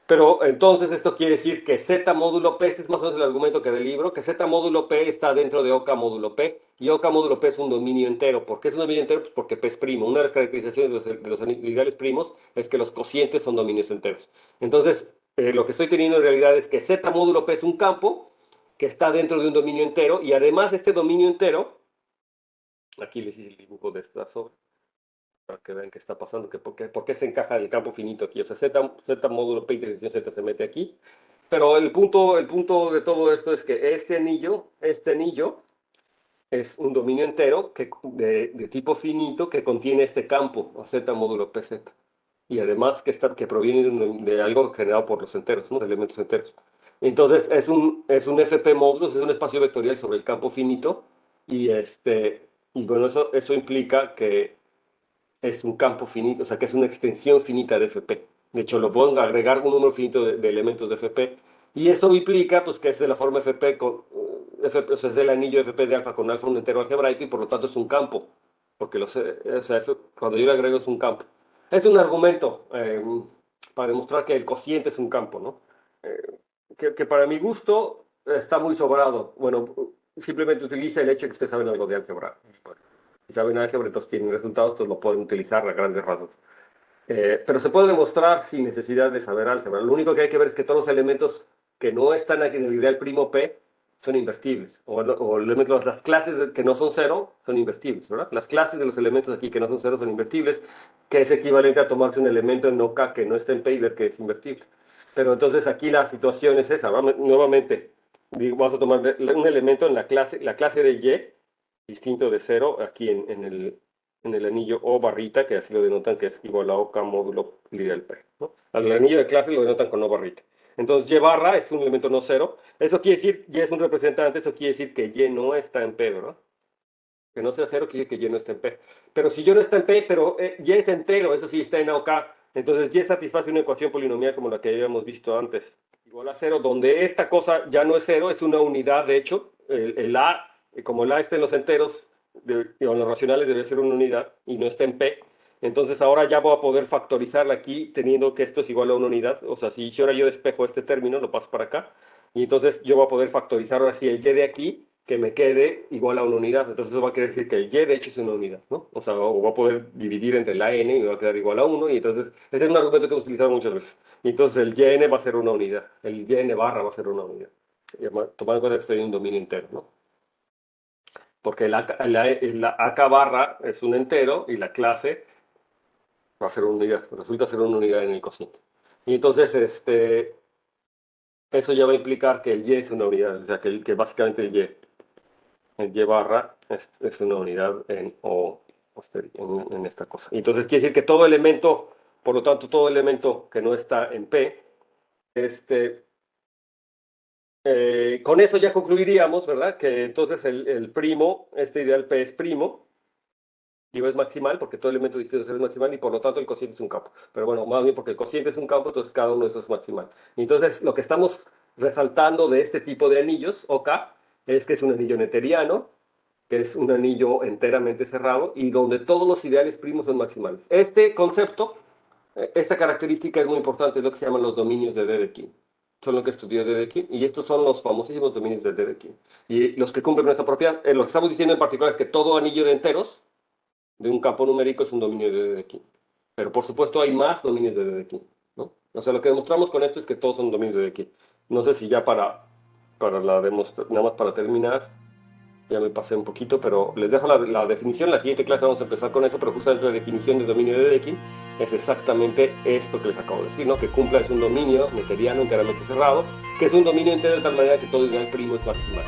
Pero entonces esto quiere decir que Z módulo P, este es más o menos el argumento que del libro, que Z módulo P está dentro de OK módulo P, y OK módulo P es un dominio entero. ¿Por qué es un dominio entero? Pues porque P es primo. Una de las caracterizaciones de los ideales primos es que los cocientes son dominios enteros. Entonces, lo que estoy teniendo en realidad es que Z módulo P es un campo que está dentro de un dominio entero, y además este dominio entero, aquí les hice el dibujo de esta sobre, para que vean qué está pasando, que por qué se encaja el campo finito aquí. O sea, Z módulo P intersección Z se mete aquí. Pero el punto de todo esto es que este anillo es un dominio entero de tipo finito que contiene este campo, o Z módulo PZ. Y además que proviene de algo generado por los enteros, ¿no? De elementos enteros. Entonces es un FP módulo, es un espacio vectorial sobre el campo finito. Y, y bueno, eso implica que es un campo finito, o sea que es una extensión finita de FP. De hecho, lo puedo agregar un número finito de elementos de FP. Y eso implica pues, que es de la forma FP, FP, o sea, es del anillo FP de alfa con alfa un entero algebraico, y por lo tanto es un campo. Porque o sea, cuando yo le agrego es un campo. Es un argumento para demostrar que el cociente es un campo, ¿no? Que para mi gusto está muy sobrado. Bueno, simplemente utiliza el hecho de que ustedes saben algo de álgebra. Si saben álgebra, entonces tienen resultados, entonces lo pueden utilizar a grandes rasgos. Pero se puede demostrar sin necesidad de saber álgebra. Lo único que hay que ver es que todos los elementos que no están aquí en el ideal primo P son invertibles. O elementos, las clases que no son cero son invertibles, ¿verdad? Las clases de los elementos aquí que no son cero son invertibles, que es equivalente a tomarse un elemento en OK que no está en P y ver que es invertible. Pero entonces aquí la situación es esa. Nuevamente, vamos a tomar un elemento en la clase de Y, distinto de cero, aquí en el anillo O barrita, que así lo denotan, que es igual a OK módulo ideal P, ¿no? Al anillo de clase lo denotan con O barrita. Entonces Y barra es un elemento no cero. Eso quiere decir, Y es un representante, eso quiere decir que Y no está en P, ¿verdad? Que no sea cero quiere decir que Y no está en P. Pero si Y no está en P, pero Y es entero, eso sí está en OK. Entonces Y satisface una ecuación polinomial como la que habíamos visto antes. Igual a cero, donde esta cosa ya no es cero, es una unidad, de hecho. El A, como el A está en los enteros, en los racionales debe ser una unidad y no está en P. Entonces ahora ya voy a poder factorizarla aquí teniendo que esto es igual a una unidad. O sea, si ahora yo despejo este término, lo paso para acá. Y entonces yo voy a poder factorizar ahora sí el Y de aquí, que me quede igual a una unidad. Entonces eso va a querer decir que el Y de hecho es una unidad, ¿no? O sea, o voy a poder dividir entre la N y me va a quedar igual a 1. Y entonces ese es un argumento que hemos utilizado muchas veces. Y entonces el YN va a ser una unidad. El YN barra va a ser una unidad. Tomando en cuenta que estoy en un dominio entero, ¿no? Porque la AK barra es un entero y la clase va a ser una unidad, resulta ser una unidad en el cociente. Y entonces eso ya va a implicar que el Y es una unidad, o sea, que básicamente el Y barra es una unidad en esta cosa. Y entonces quiere decir que todo elemento, por lo tanto, todo elemento que no está en P, con eso ya concluiríamos, ¿verdad? Que entonces el primo, este ideal P es primo, digo es maximal, porque todo elemento distinto es maximal, y por lo tanto el cociente es un campo. Pero bueno, más bien porque el cociente es un campo, entonces cada uno de esos es maximal. Y entonces lo que estamos resaltando de este tipo de anillos, OK, es que es un anillo neteriano, que es un anillo enteramente cerrado, y donde todos los ideales primos son maximales. Este concepto, esta característica es muy importante, es lo que se llaman los dominios de Dedekind. Son lo que estudió Dedekind, y estos son los famosísimos dominios de Dedekind. Y los que cumplen esta propiedad, lo que estamos diciendo en particular es que todo anillo de enteros de un campo numérico es un dominio de Dedekind. Pero por supuesto hay más dominios de Dedekind, ¿no? O sea, lo que demostramos con esto es que todos son dominios de Dedekind. No sé si ya para la demostración, nada más para terminar, ya me pasé un poquito, pero les dejo la definición. La siguiente clase vamos a empezar con eso, pero justamente la definición de dominio de Dedekind es exactamente esto que les acabo de decir, ¿no? Que cumpla es un dominio meteriano enteramente cerrado, que es un dominio entero de tal manera que todo ideal primo es maximal.